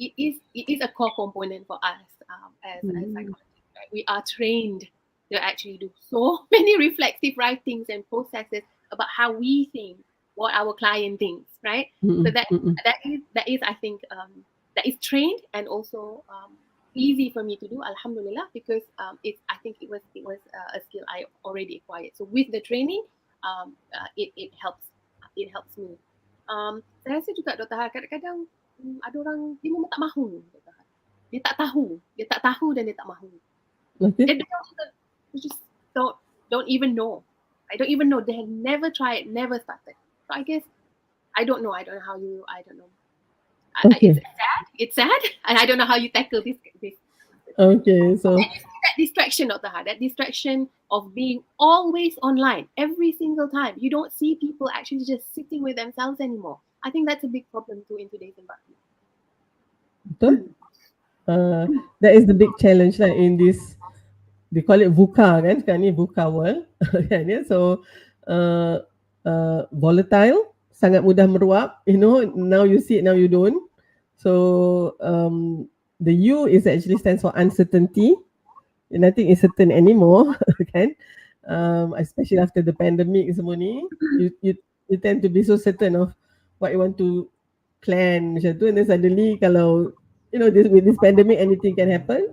it is a core component for us as psychologists. Right? We are trained to actually do so many reflective writings and processes about how we think, what our client thinks, right? So that is I think that is trained and also easy for me to do, alhamdulillah, because I think it was a skill I already acquired. So with the training, it helps me. Saya rasa juga Dr. Har, kadang-kadang ada orang dia memang tak mahu. Dia tak tahu dan dia tak mahu. Okay. They just don't even know. I don't even know. They have never tried, never started. So I guess I don't know how you. I don't know. Okay. It's sad, and I don't know how you tackle this. Okay, so that distraction, Dr. Har, that distraction of being always online every single time. You don't see people actually just sitting with themselves anymore. I think that's a big problem too in today's environment. Betul. That is the big challenge lah in this. They call it VUCA kan, sekarang ni VUCA world kan, ya. So volatile, sangat mudah meruap, now you see it, now you don't. So the U is actually stands for uncertainty. Nothing is certain anymore kan. Especially after the pandemic semua ni, you tend to be so certain of what you want to plan macam tu, and then suddenly kalau with this pandemic anything can happen.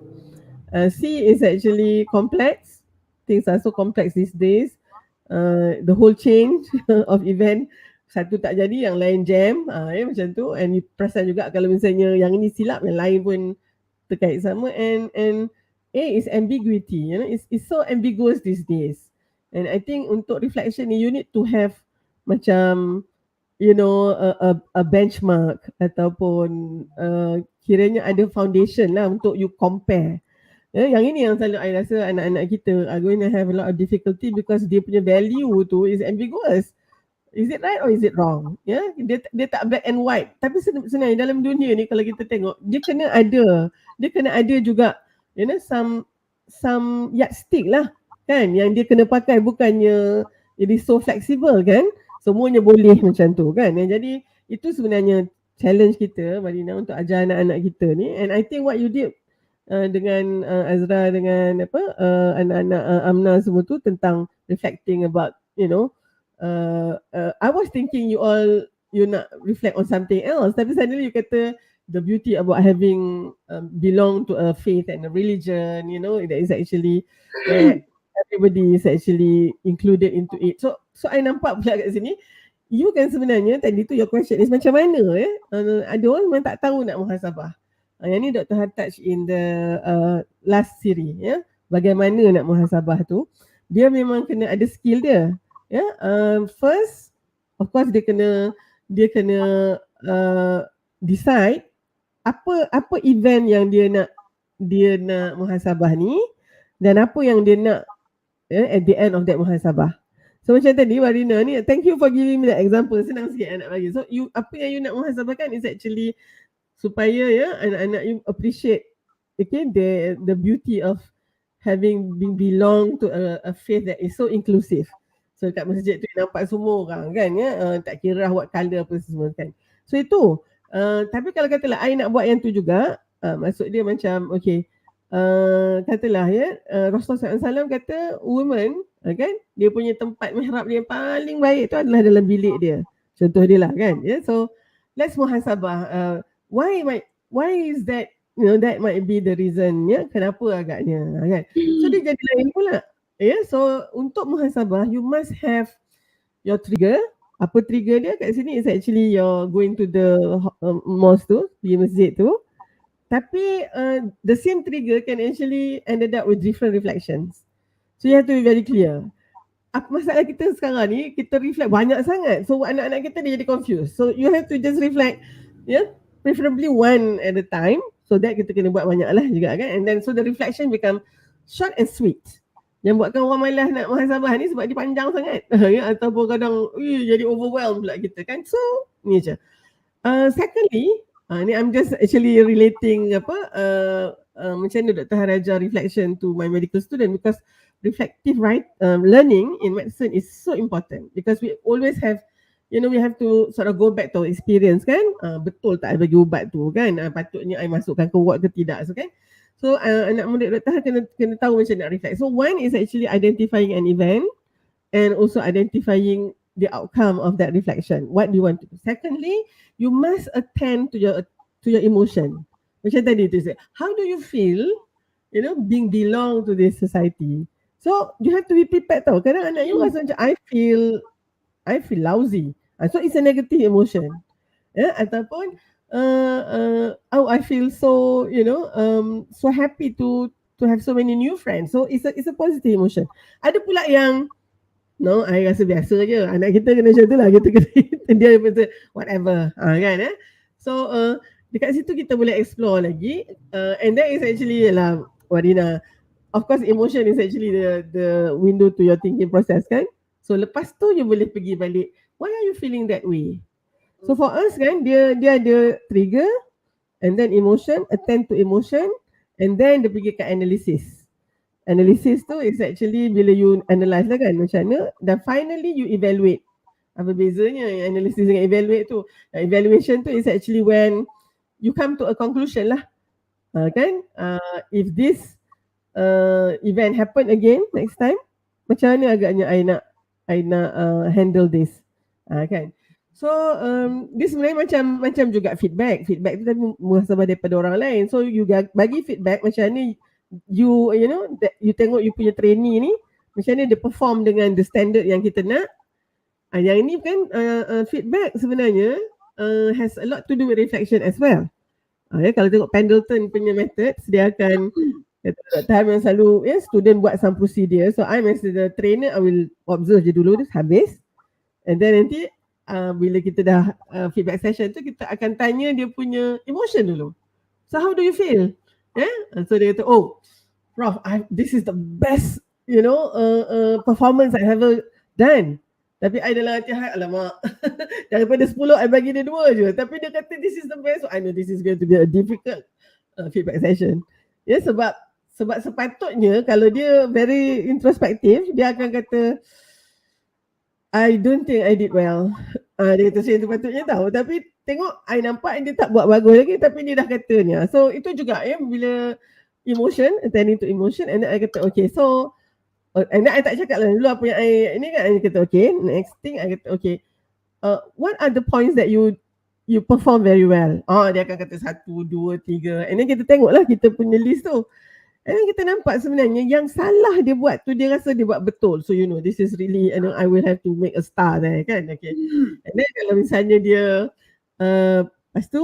C is actually complex. Things are so complex these days. The whole change of event, satu tak jadi, yang lain jam, macam tu. And you perasan juga kalau misalnya yang ini silap, yang lain pun terkait sama. And A is ambiguity. It's so ambiguous these days. And I think untuk reflection ni you need to have macam a benchmark ataupun kiranya ada foundation lah untuk you compare. Yang ini yang selalu I rasa anak-anak kita are going to have a lot of difficulty because dia punya value tu is ambiguous. Is it right or is it wrong? Dia tak black and white. Tapi sebenarnya dalam dunia ni kalau kita tengok, dia kena ada juga some yardstick lah kan, yang dia kena pakai, bukannya jadi so flexible kan. Semuanya boleh macam tu kan. Jadi itu sebenarnya challenge kita, Wardina, untuk ajar anak-anak kita ni. And I think what you did dengan Azra, dengan anak-anak Amna semua tu, tentang reflecting about I was thinking you nak reflect on something else, tapi suddenly you kata the beauty about having belong to a faith and a religion, that is actually everybody is actually included into it. So I nampak pula kat sini, you kan sebenarnya tadi tu your question is macam mana ada orang memang tak tahu nak muhasabah. Yang ni Dr. had touch in the last series, bagaimana nak muhasabah tu. Dia memang kena ada skill dia. First, of course dia kena decide apa event yang dia nak muhasabah ni, dan apa yang dia nak at the end of that muhasabah. So macam tadi Wardina ni, thank you for giving me that example. Senang sikit nak bagi. So apa yang you nak muhasabahkan is actually supaya anak-anak you appreciate the beauty of having belong to a faith that is so inclusive. So kat masjid tu nampak semua orang kan, tak kira what colour apa semua kan. So itu tapi kalau katalah I nak buat yang tu juga, maksud dia macam katalah Rasulullah SAW kata woman kan, dia punya tempat mihrab dia yang paling baik tu adalah dalam bilik dia. Contoh dia lah kan. So let's muhasabah. Why is that? That might be the reason kenapa agaknya kan. So dia jadi lain pula. So untuk muhasabah you must have your trigger. Apa trigger dia kat sini is actually you're going to the mosque tu, di masjid tu. Tapi the same trigger can actually ended up with different reflections. So you have to be very clear. Masalah kita sekarang ni, kita reflect banyak sangat. So anak-anak kita dia jadi confused. So you have to just reflect, preferably one at a time. So that kita kena buat banyak lah juga kan. And then so the reflection become short and sweet. Yang buatkan orang malas nak muhasabah ni sebab dia panjang sangat. Ataupun kadang jadi overwhelmed pula kita kan. So ni je. Secondly, ni I'm just actually relating macam mana Dr. Haraja reflection to my medical student, because reflective learning in medicine is so important, because we always have we have to sort of go back to experience kan. Betul tak I bagi ubat tu kan, patutnya I masukkan ke ward ke tidak, so kan. So anak murid Dr. kena tahu macam nak reflect. So one is actually identifying an event and also identifying the outcome of that reflection. What do you want to do? Secondly, you must attend to your emotion. Macam tadi tu, how do you feel being belong to this society? So you have to be prepared tau. Kadang anak you rasa macam I feel lousy. So it's a negative emotion. Ataupun I feel so so happy to have so many new friends. So it's a positive emotion. Ada pula yang I rasa biasa je. Anak kita kena macam tu lah. Kita kena dia kata whatever kan. So dekat situ kita boleh explore lagi. And that is actually Wardina, of course emotion is actually the window to your thinking process kan. So lepas tu you boleh pergi balik, why are you feeling that way? So for us kan, dia ada trigger, and then emotion, attend to emotion, and then dia pergi ke analysis. Analysis tu is actually bila you analyse lah kan macam mana, dan finally you evaluate. Apa bezanya analysis dengan evaluate tu? Evaluation tu is actually when you come to a conclusion lah. Kan? If this event happen again next time, macam mana agaknya I nak handle this. Kan? So this sebenarnya macam juga feedback tu tadi muhasabah daripada orang lain. So you bagi feedback macam ni, you tengok you punya trainee ni macam ni dia perform dengan the standard yang kita nak. Yang ini kan feedback sebenarnya has a lot to do with reflection as well. Kalau tengok Pendleton punya method, dia akan Dr. Har memang selalu student buat some procedure. So I'm as the trainer, I will observe je dulu habis. And then nanti bila kita dah feedback session tu, kita akan tanya dia punya emotion dulu. So how do you feel? And so dia kata, oh Prof, this is the best performance I ever done. Tapi I dalam hati, alamak, daripada 10 I bagi dia 2 je. Tapi dia kata this is the best. So I know this is going to be a difficult feedback session. Sebab sepatutnya kalau dia very introspektif, dia akan kata I don't think I did well. Dia kata saya tu patutnya tahu. Tapi tengok I nampak dia tak buat bagus lagi, tapi dia dah katanya. So itu juga bila emotion, attending to emotion, and then I kata okay, so and then I tak cakap lah dulu apa yang I ini kan. I kata okay, next thing I kata okay, what are the points that you perform very well? Dia akan kata 1, 2, 3, and then kita tengoklah kita punya list tu. And then kita nampak sebenarnya yang salah dia buat tu dia rasa dia buat betul. So this is really I will have to make a star there kan. Okay. And then kalau misalnya dia lepas tu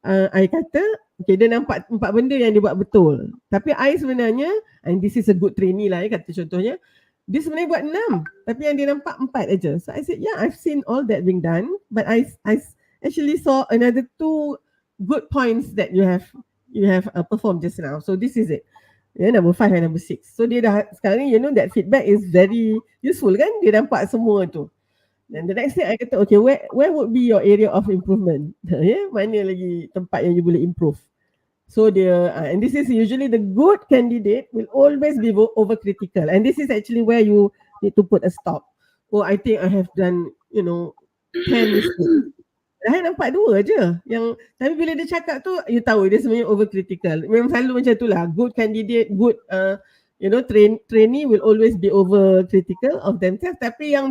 I kata okay, dia nampak 4 benda yang dia buat betul. Tapi I sebenarnya, and this is a good trainee lah kata contohnya, dia sebenarnya buat 6 tapi yang dia nampak 4 aja. So I said yeah, I've seen all that being done, but I actually saw another 2 good points that you have performed just now. So this is it. Number 5 and number 6. So dia dah sekarang ni that feedback is very useful kan. Dia nampak semua tu. And the next thing I kata okay, where would be your area of improvement? Mana lagi tempat yang you boleh improve? So dia and this is usually the good candidate will always be overcritical, and this is actually where you need to put a stop. I think I have done 10 mistakes. Saya nampak 2 je. Tapi bila dia cakap tu, you tahu dia sebenarnya overcritical. Memang selalu macam itulah. Good candidate, good trainee will always be overcritical of themselves. Tapi yang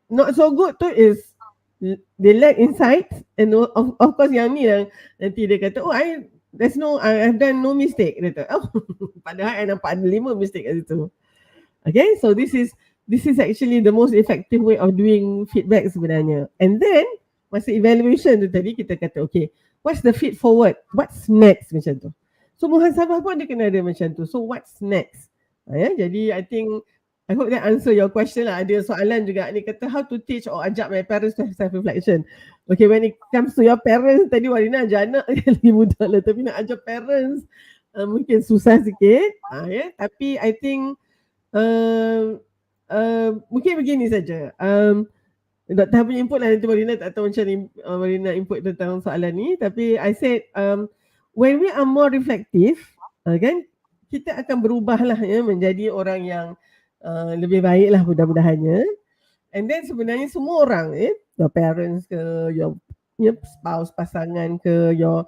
not so good tu is they lack insight, and of course yang ni nanti dia kata I have done no mistake. Dia kata padahal I nampak ada 5 mistake kat situ. Okay, so this is actually the most effective way of doing feedback sebenarnya. And then masa evaluation tu tadi kita kata okay, what's the feed forward? What's next macam tu. So muhasabah pun dia kena ada macam tu. So what's next? Jadi I hope that answer your question lah. Ada soalan juga ni kata how to teach or ajak my parents to have self-reflection. Okay, when it comes to your parents, tadi Wardina ajar anak lagi muda lah. Tapi nak ajak parents mungkin susah sikit. Tapi I think mungkin begini saja. Dr. punya input lah, nanti Wardina tak tahu macam ni Wardina input tentang soalan ni. Tapi I said when we are more reflective, kan, kita akan berubah lah menjadi orang yang lebih baik lah mudah-mudahannya. And then sebenarnya semua orang your parents ke, your spouse, pasangan ke, your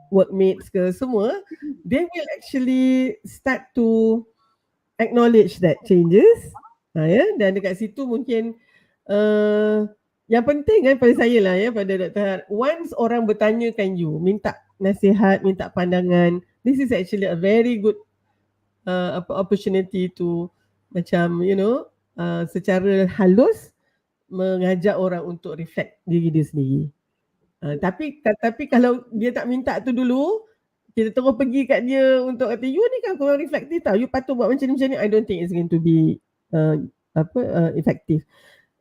workmates ke, semua they will actually start to acknowledge that changes. Dan dekat situ mungkin yang penting kan pada saya lah pada Dr. Har, once orang bertanyakan you, minta nasihat, minta pandangan, this is actually a very good opportunity to macam secara halus mengajak orang untuk reflect diri dia sendiri. Tapi kalau dia tak minta tu dulu, kita terus pergi kat dia untuk kata you ni kan kurang reflektif tau, you patut buat macam ni, I don't think it's going to be effective.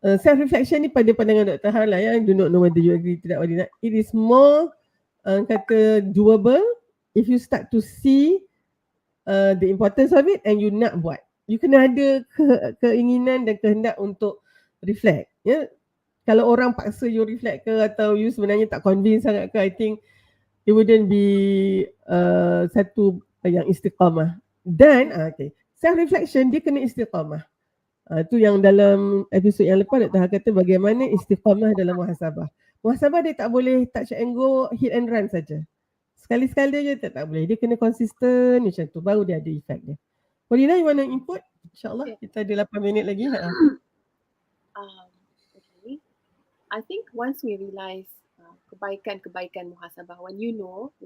Self-reflection ni pada pandangan Dr. Har lah I do not know whether you agree tidak Wardina. It is more kata doable if you start to see the importance of it and you nak buat. You kena ada keinginan dan kehendak untuk reflect. Kalau orang paksa you reflect ke, atau you sebenarnya tak convince sangat ke, I think it wouldn't be satu yang istiqamah. Dan okay, self-reflection dia kena istiqamah. Tu yang dalam episod yang lepas Dr. Har kata bagaimana istiqamah dalam muhasabah. Muhasabah dia tak boleh touch and go, hit and run saja. Sekali-sekali je tak boleh. Dia kena konsisten macam tu, baru dia ada effect dia. Wardina, you want to input? InsyaAllah kita ada 8 minit lagi. Okay. I think once we realize kebaikan-kebaikan muhasabah, when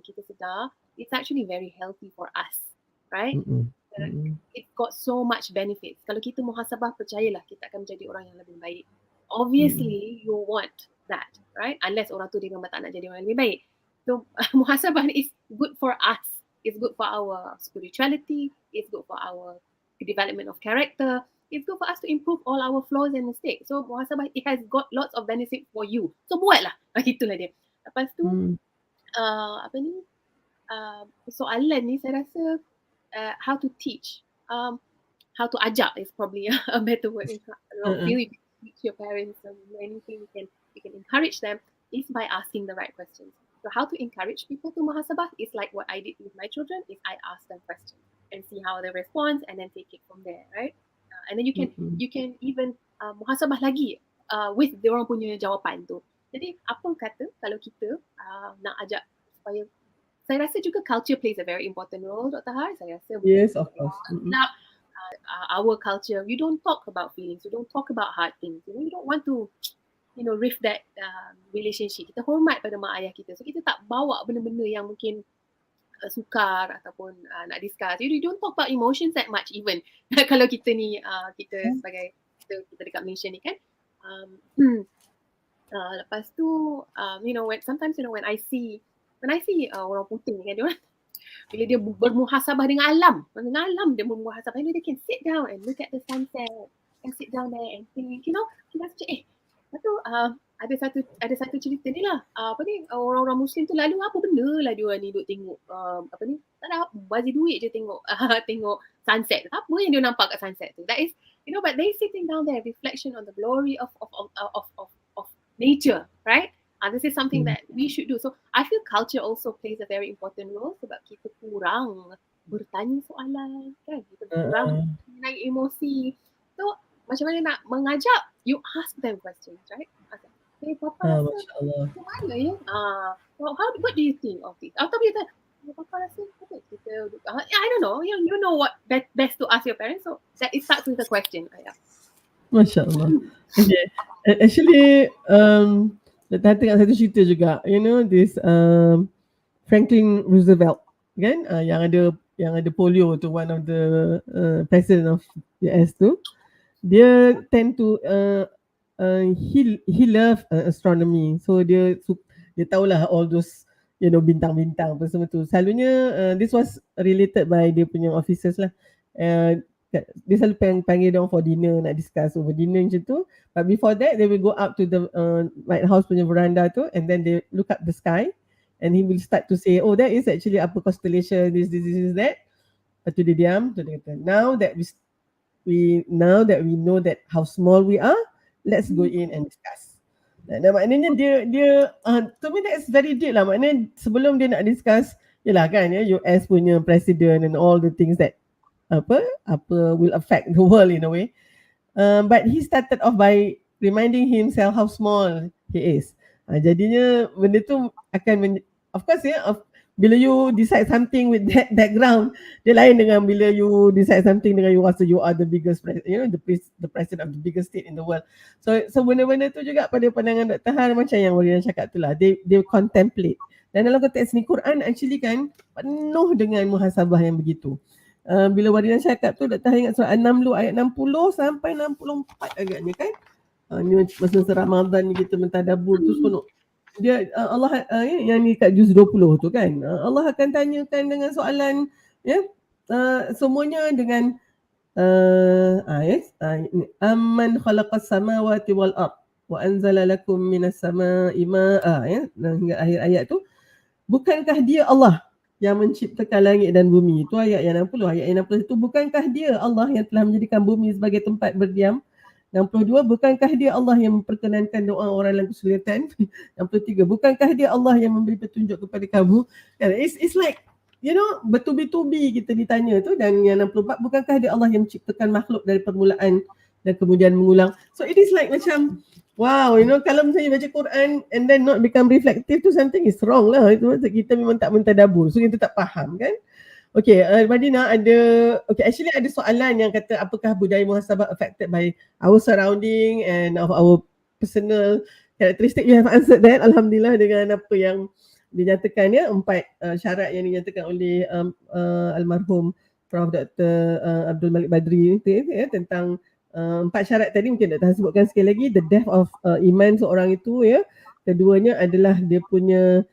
kita sedar, it's actually very healthy for us, right? It's got so much benefits. Kalau kita muhasabah, percayalah kita akan menjadi orang yang lebih baik. Obviously, you want that, right? Unless orang tu dia memang tak nak jadi orang yang lebih baik. So muhasabah is good for us. It's good for our spirituality. It's good for our development of character. It's good for us to improve all our flaws and mistakes. So muhasabah, it has got lots of benefit for you. So buatlah. Itulah dia. Lepas tu apa ni? Soalan ni saya rasa how to teach. How to ajak is probably a better word. Really teach your parents anything you can encourage them is by asking the right questions. So how to encourage people to muhasabah is like what I did with my children is I ask them questions and see how they respond and then take it from there, right? And then you can even muhasabah lagi with diorang punya jawapan tu. Jadi apa kata kalau kita nak ajak supaya saya rasa juga culture plays a very important role, Dr. Har. Saya rasa yes, of course. Now, our culture, you don't talk about feelings, you don't talk about hard things. You don't want to rift that relationship. Kita hormat pada mak ayah kita. So kita tak bawa benda-benda yang mungkin sukar ataupun nak discuss. You don't talk about emotions that much even. Kalau kita ni kita sebagai kita dekat Malaysia ni kan. Lepas tu sometimes when I see orang putih ni kan, dia bila dia bermuhasabah dengan alam dia bermuhasabah, they can sit down and look at the sunset and sit down there and think, kita macam lepas tu ada satu cerita ni lah, orang-orang Muslim tu lalu apa benda lah dia ni duk tengok tak ada apa, bazir duit je tengok sunset, apa yang dia nampak kat sunset tu, that is but they sitting down there, reflection on the glory of nature, right? This is something that we should do. So I feel culture also plays a very important role sebab kita kurang bertanya soalan kan, kita kurang naik emosi. So macam mana nak mengajak, you ask them questions, right? Hey, Papa rasa macam mana ya? What do you think of this? Atau dia tanya, Papa rasa apa kita I don't know, you know what best to ask your parents. So that it starts with a question. Masya Allah. Okay. Actually, tadi tengok satu cerita juga, this Franklin Roosevelt kan, yang ada polio tu, one of the president of US tu, dia tend to he love astronomy, so dia tahulah all those bintang-bintang apa semua tu. Selalunya this was related by dia punya officers lah. Dia selalu panggil dia for dinner, nak discuss over dinner macam tu. But before that, they will go up to the White House punya veranda tu, and then they look up the sky, and he will start to say, oh, that is actually apa constellation, this, that. Lepas tu dia diam, tu dia kata, now that we know that how small we are, let's go in and discuss. Dan maknanya dia to me that's very deep lah. Maknanya sebelum dia nak discuss, yelah kan, US punya president and all the things that apa will affect the world in a way. But he started off by reminding himself how small he is. Jadinya benda tu akan of course bila you decide something with that background, dia lain dengan bila you decide something dengan you rasa you are the biggest the president of the biggest state in the world. So benda-benda tu juga pada pandangan Dr. Har, macam yang Wardina cakap tu lah, they contemplate. Dan dalam konteks ni Quran actually kan penuh dengan muhasabah yang begitu. Bila Wardina cakap tu, Dr. Har ingat surah An-Naml ayat 60 sampai 64 agaknya kan. Ni masa Ramadan ni kita mentadabbur tu penuh. Dia Allah yang ni kat juz 20 tu kan, Allah akan tanyakan dengan soalan semuanya dengan amman khalaqas samawati wal ard wa anzala lakum minas samaa'i maa'a, hingga akhir ayat tu. Bukankah dia Allah yang menciptakan langit dan bumi? Itu ayat yang 60. Ayat yang 60 itu, bukankah dia Allah yang telah menjadikan bumi sebagai tempat berdiam? 62, bukankah dia Allah yang memperkenankan doa orang dalam kesulitan? 63, bukankah dia Allah yang memberi petunjuk kepada kamu? It's like, bertubi-tubi kita ditanya tu. Dan yang 64, bukankah dia Allah yang menciptakan makhluk dari permulaan dan kemudian mengulang? So it is like macam, wow, kalau misalnya baca Quran and then not become reflective tu, something is wrong lah. Itu maksud kita memang tak mentadabbur, so kita tak faham kan. Okay, Wardina actually ada soalan yang kata, apakah budaya muhasabah affected by our surrounding and of our personal characteristic? You have answered that, Alhamdulillah, dengan apa yang dinyatakan 4 syarat yang dinyatakan oleh almarhum Prof. Dr. Abdul Malik Badri tentang 4 syarat tadi. Mungkin Dr. sebutkan sekali lagi. The depth of iman seorang itu, keduanya adalah dia punya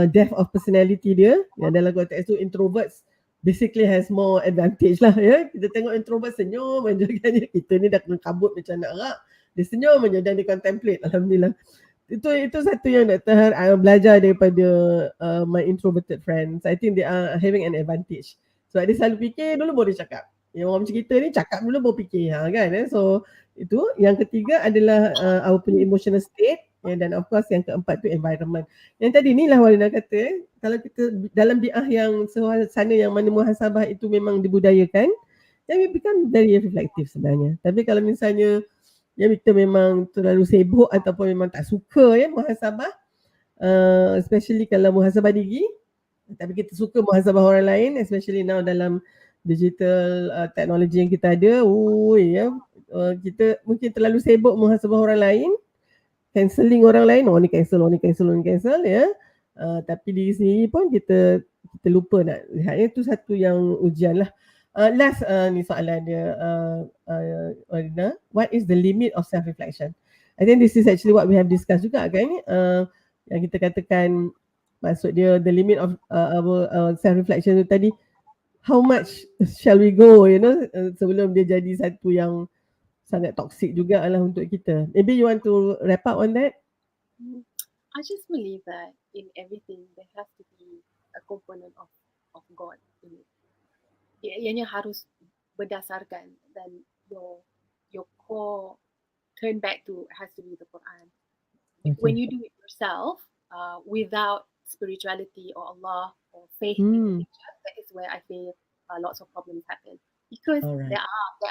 depth of personality dia. Yang dalam konteks tu introverts basically has more advantage lah ya. Kita tengok introvert senyum aja kan, kita ni dah kena kabut macam nak rak, dia senyum aja dan dia contemplate. Alhamdulillah. Itu satu yang Dr. Har belajar daripada my introverted friends. I think they are having an advantage. Sebab dia selalu fikir dulu baru dia cakap. Yang orang macam kita ni cakap dulu baru fikir kan. So itu. Yang ketiga adalah our punya emotional state. Dan of course yang keempat tu environment. Yang tadi ni lah Wardina kata, kalau kita dalam bi'ah yang suasana yang mana muhasabah itu memang dibudayakan, then we become very reflective sebenarnya. Tapi kalau misalnya kita memang terlalu sibuk ataupun memang tak suka muhasabah, especially kalau muhasabah diri, tapi kita suka muhasabah orang lain, especially now dalam digital teknologi yang kita ada, kita mungkin terlalu sibuk muhasabah orang lain, cancelling orang lain, ni cancel ya. Tapi diri sendiri pun kita lupa nak lihatnya. Itu satu yang ujian lah. Last ni soalan dia, Wardina, what is the limit of self-reflection? I think this is actually what we have discussed juga kan, yang kita katakan maksud dia the limit of our self-reflection tu tadi, how much shall we go, sebelum dia jadi satu yang sangat toxic juga lah untuk kita. Maybe you want to wrap up on that? I just believe that in everything there has to be a component of God in it. Ianya harus berdasarkan, dan your core turn back to has to be the Quran. Okay. When you do it yourself without spirituality or Allah or faith in nature, that is where I feel lots of problems happen. Because there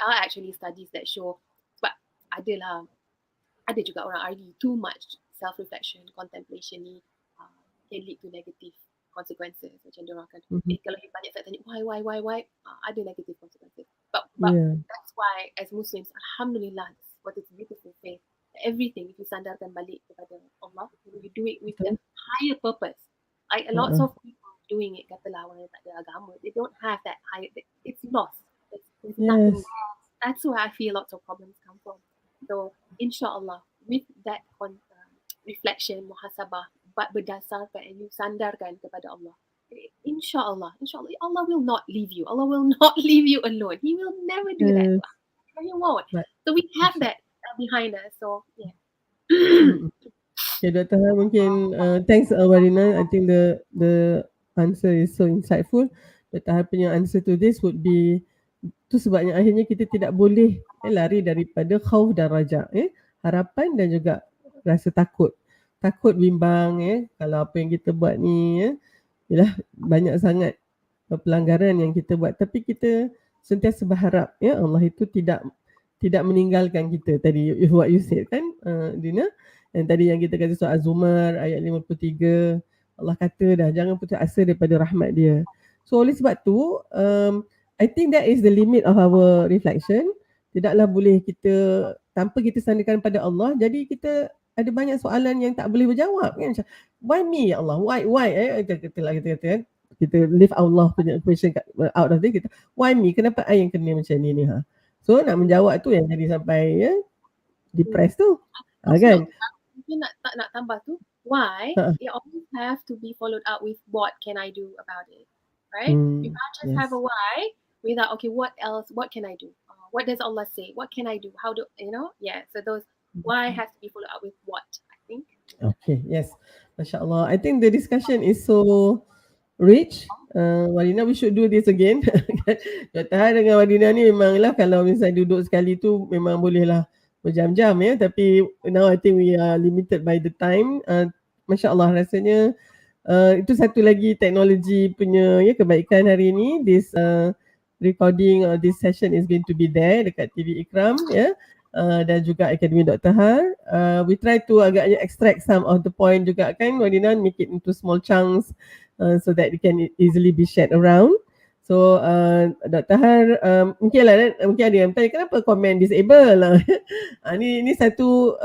are actually studies that show, but ada juga orang argue too much self-reflection, contemplation ni can lead to negative consequences. Macam dia orang akan, kalau banyak saya tanya why, ada negative consequences. But that's why as Muslims, alhamdulillah, what is beautiful faith, everything if you sandarkan balik kepada Allah, you do it with a higher purpose. Like lots of people doing it, katalah orang yang tak ada agama, they don't have that higher, it's lost. It's nothing. That's where I feel lots of problems come from. So insyaAllah, with that reflection, muhasabah, but berdasarkan and you sandarkan kepada Allah, insyaAllah, Allah will not leave you. Allah will not leave you alone. He will never do that. He won't. So we have that behind us. So yeah. Okay, Dr. Har, mungkin thanks Wardina. I think the answer is so insightful. Dr. Har punya answer to this would be, tu sebabnya akhirnya kita tidak boleh lari daripada khauf dan raja, harapan dan juga rasa takut bimbang, kalau apa yang kita buat ni ialah banyak sangat pelanggaran yang kita buat, tapi kita sentiasa berharap Allah itu tidak meninggalkan kita. Tadi what you said kan, Dina, dan tadi yang kita kata surah Az-Zumar ayat 53, Allah kata dah jangan putus asa daripada rahmat dia. So oleh sebab tu I think that is the limit of our reflection. Tidaklah boleh kita tanpa kita sandarkan pada Allah, jadi kita ada banyak soalan yang tak boleh berjawab kan. Macam, why me ya Allah? Why? Kita leave Allah punya question out of this. Kita, why me? Kenapa I yang kena macam ni ha? So nak menjawab tu yang jadi sampai depressed tu. Kan? Mungkin nak tambah tu, why it always have to be followed up with what can I do about it, right? You can't just have a why without what else, what can I do? What does Allah say? What can I do? How do so those why has to be followed up with what, I think. Okay, yes. Masya Allah. I think the discussion is so rich. Wardina, we should do this again. Dr. Har dengan Wardina ni memanglah kalau misalnya duduk sekali tu memang bolehlah berjam-jam tapi now I think we are limited by the time. Masya Allah, rasanya itu satu lagi teknologi punya kebaikan hari ini. This recording this session is going to be there dekat TV Ikram dan juga Akademi Dr. Har. We try to agaknya extract some of the point juga kan, Wardina, make it into small chunks so that it can easily be shared around. So Dr. Har, mungkin ada yang tanya kenapa komen disable lah. Ni satu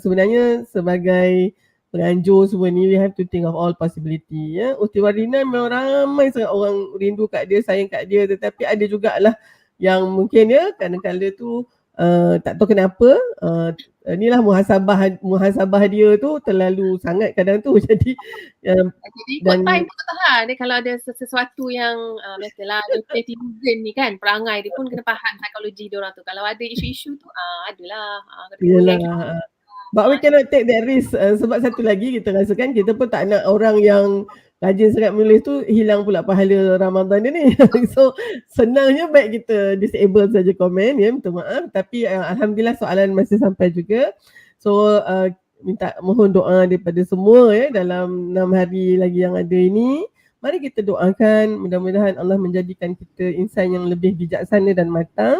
sebenarnya sebagai penganjur semua ni, we have to think of all possibility. Uti Wardina memang ramai sangat orang rindu kat dia, sayang kat dia, tetapi ada jugalah yang mungkin kadang-kadang tu tak tahu kenapa inilah muhasabah dia tu terlalu sangat kadang tu. Jadi ikut time tu tahan dia kalau ada sesuatu yang biasalah netizen ni kan, perangai dia pun kena faham psikologi dia orang tu. Kalau ada isu-isu tu adalah yelah. But we cannot take that risk sebab satu lagi kita rasakan kita pun tak nak orang yang rajin sangat menulis tu hilang pula pahala Ramadan dia ni. So senangnya baik kita disable saja komen, ya, minta maaf. Tapi alhamdulillah soalan masih sampai juga. So minta mohon doa daripada semua ya dalam 6 hari lagi yang ada ini. Mari kita doakan mudah-mudahan Allah menjadikan kita insan yang lebih bijaksana dan matang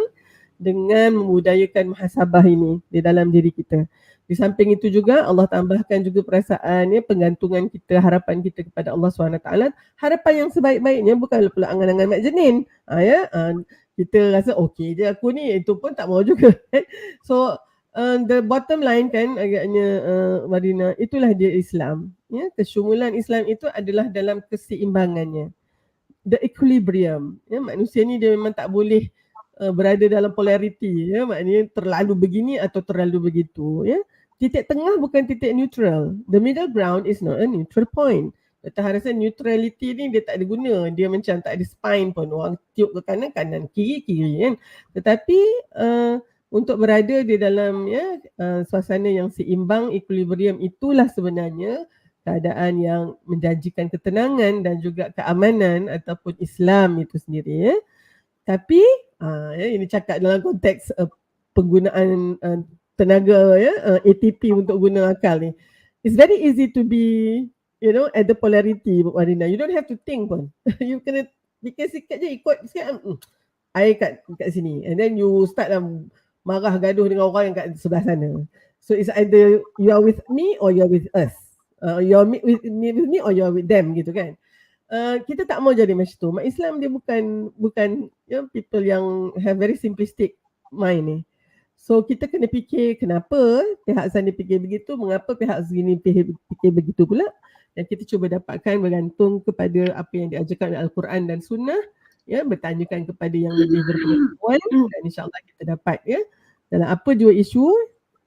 dengan membudayakan muhasabah ini di dalam diri kita. Di samping itu juga Allah tambahkan juga perasaan penggantungan kita, harapan kita kepada Allah SWT. Harapan yang sebaik-baiknya bukan pula angan-angan mak jenin. Kita rasa okey je aku ni, itu pun tak mau juga. So the bottom line kan agaknya Wardina, itulah dia Islam. Ya, kesyumulan Islam itu adalah dalam keseimbangannya. The equilibrium. Ya, manusia ni dia memang tak boleh berada dalam polarity, ya, maknanya terlalu begini atau terlalu begitu, ya. Titik tengah bukan titik neutral. The middle ground is not a neutral point. Kita rasa neutrality ni dia tak ada guna, dia macam tak ada spine pun, orang tiup ke kanan, kiri, kan. Tetapi untuk berada di dalam suasana yang seimbang, equilibrium, itulah sebenarnya keadaan yang menjanjikan ketenangan dan juga keamanan ataupun Islam itu sendiri, ya. Tapi ini cakap dalam konteks penggunaan tenaga ATP untuk guna akal ni. It's very easy to be at the polarity, Wardina. You don't have to think pun. You kena fikir sikit je, ikut sikit. I kat sini. And then you start marah gaduh dengan orang yang kat sebelah sana. So it's either you are with me or you are with us. You are with me or you are with them gitu kan. Kita tak mau jadi macam tu. Mak Islam dia bukan people yang have very simplistic mind ni. So kita kena fikir kenapa pihak sana fikir begitu, mengapa pihak sini fikir begitu pula. Dan kita cuba dapatkan bergantung kepada apa yang diajarkan oleh Al-Quran dan Sunnah, ya, bertanyakan kepada yang lebih berpengetahuan, dan insya-Allah kita dapat dalam apa jua isu,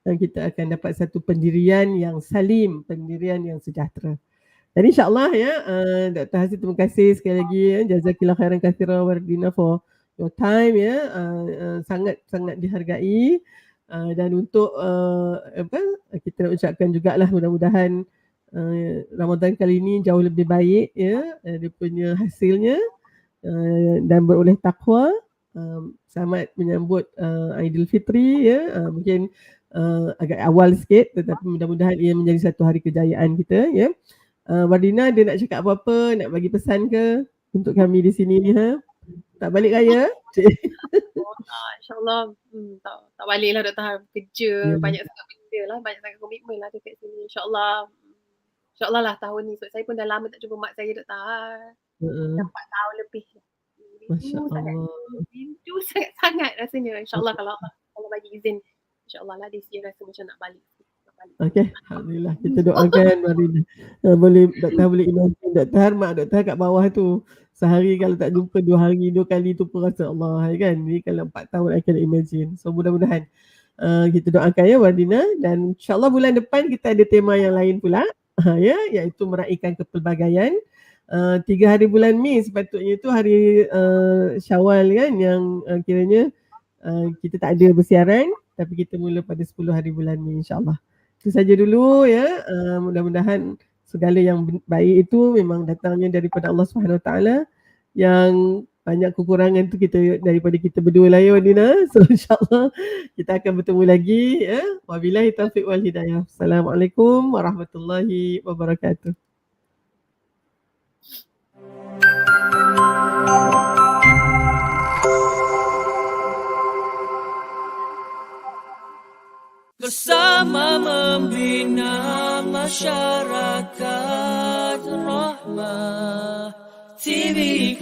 dan kita akan dapat satu pendirian yang salim, pendirian yang sejahtera. Dan insyaAllah Dr. Hasil, terima kasih sekali lagi jazakillah khairan katsira Wardina for your time, sangat-sangat dihargai. Dan untuk kita nak ucapkan jugalah mudah-mudahan Ramadan kali ini jauh lebih baik, dia punya hasilnya, dan beroleh takwa. Selamat menyambut Aidilfitri, mungkin agak awal sikit, tetapi mudah-mudahan ia menjadi satu hari kejayaan kita, ya. Wardina, dia nak cakap apa-apa, nak bagi pesan ke untuk kami di sini ni, tak balik raya? InsyaAllah tak balik lah Dr. Har, kerja, banyak sangat benda lah, banyak sangat komitmen lah dekat sini. InsyaAllah lah tahun ni, sebab saya pun dah lama tak jumpa mak saya Dr. Har, dah 4 tahun lebih. Masya Allah. Rindu sangat-sangat rasanya. InsyaAllah kalau bagi izin, InsyaAllah lah this year rasa macam nak balik. Okay, alhamdulillah, kita doakan Wardina. Boleh Dr. boleh imagine Dr. Har, mak Dr. kat bawah tu sehari kalau tak jumpa 2 hari 2 kali tu pun rasa Allah, kan. Ni kalau 4 tahun I can imagine. So mudah-mudahan kita doakan ya Wardina, dan insyaAllah bulan depan kita ada tema yang lain pula, iaitu meraihkan kepelbagaian. 3 hari bulan Mei sepatutnya tu hari Syawal kan, yang kiranya kita tak ada bersiaran, tapi kita mula pada 10 hari bulan Mei insyaAllah. Itu saja dulu ya. Mudah-mudahan segala yang baik itu memang datangnya daripada Allah SWT. Yang banyak kekurangan tu daripada kita berdua lah ya Wardina. So insyaAllah kita akan bertemu lagi ya. Wabillahi taufiq wal hidayah. Assalamualaikum warahmatullahi wabarakatuh. Bersama membina masyarakat rahmah TV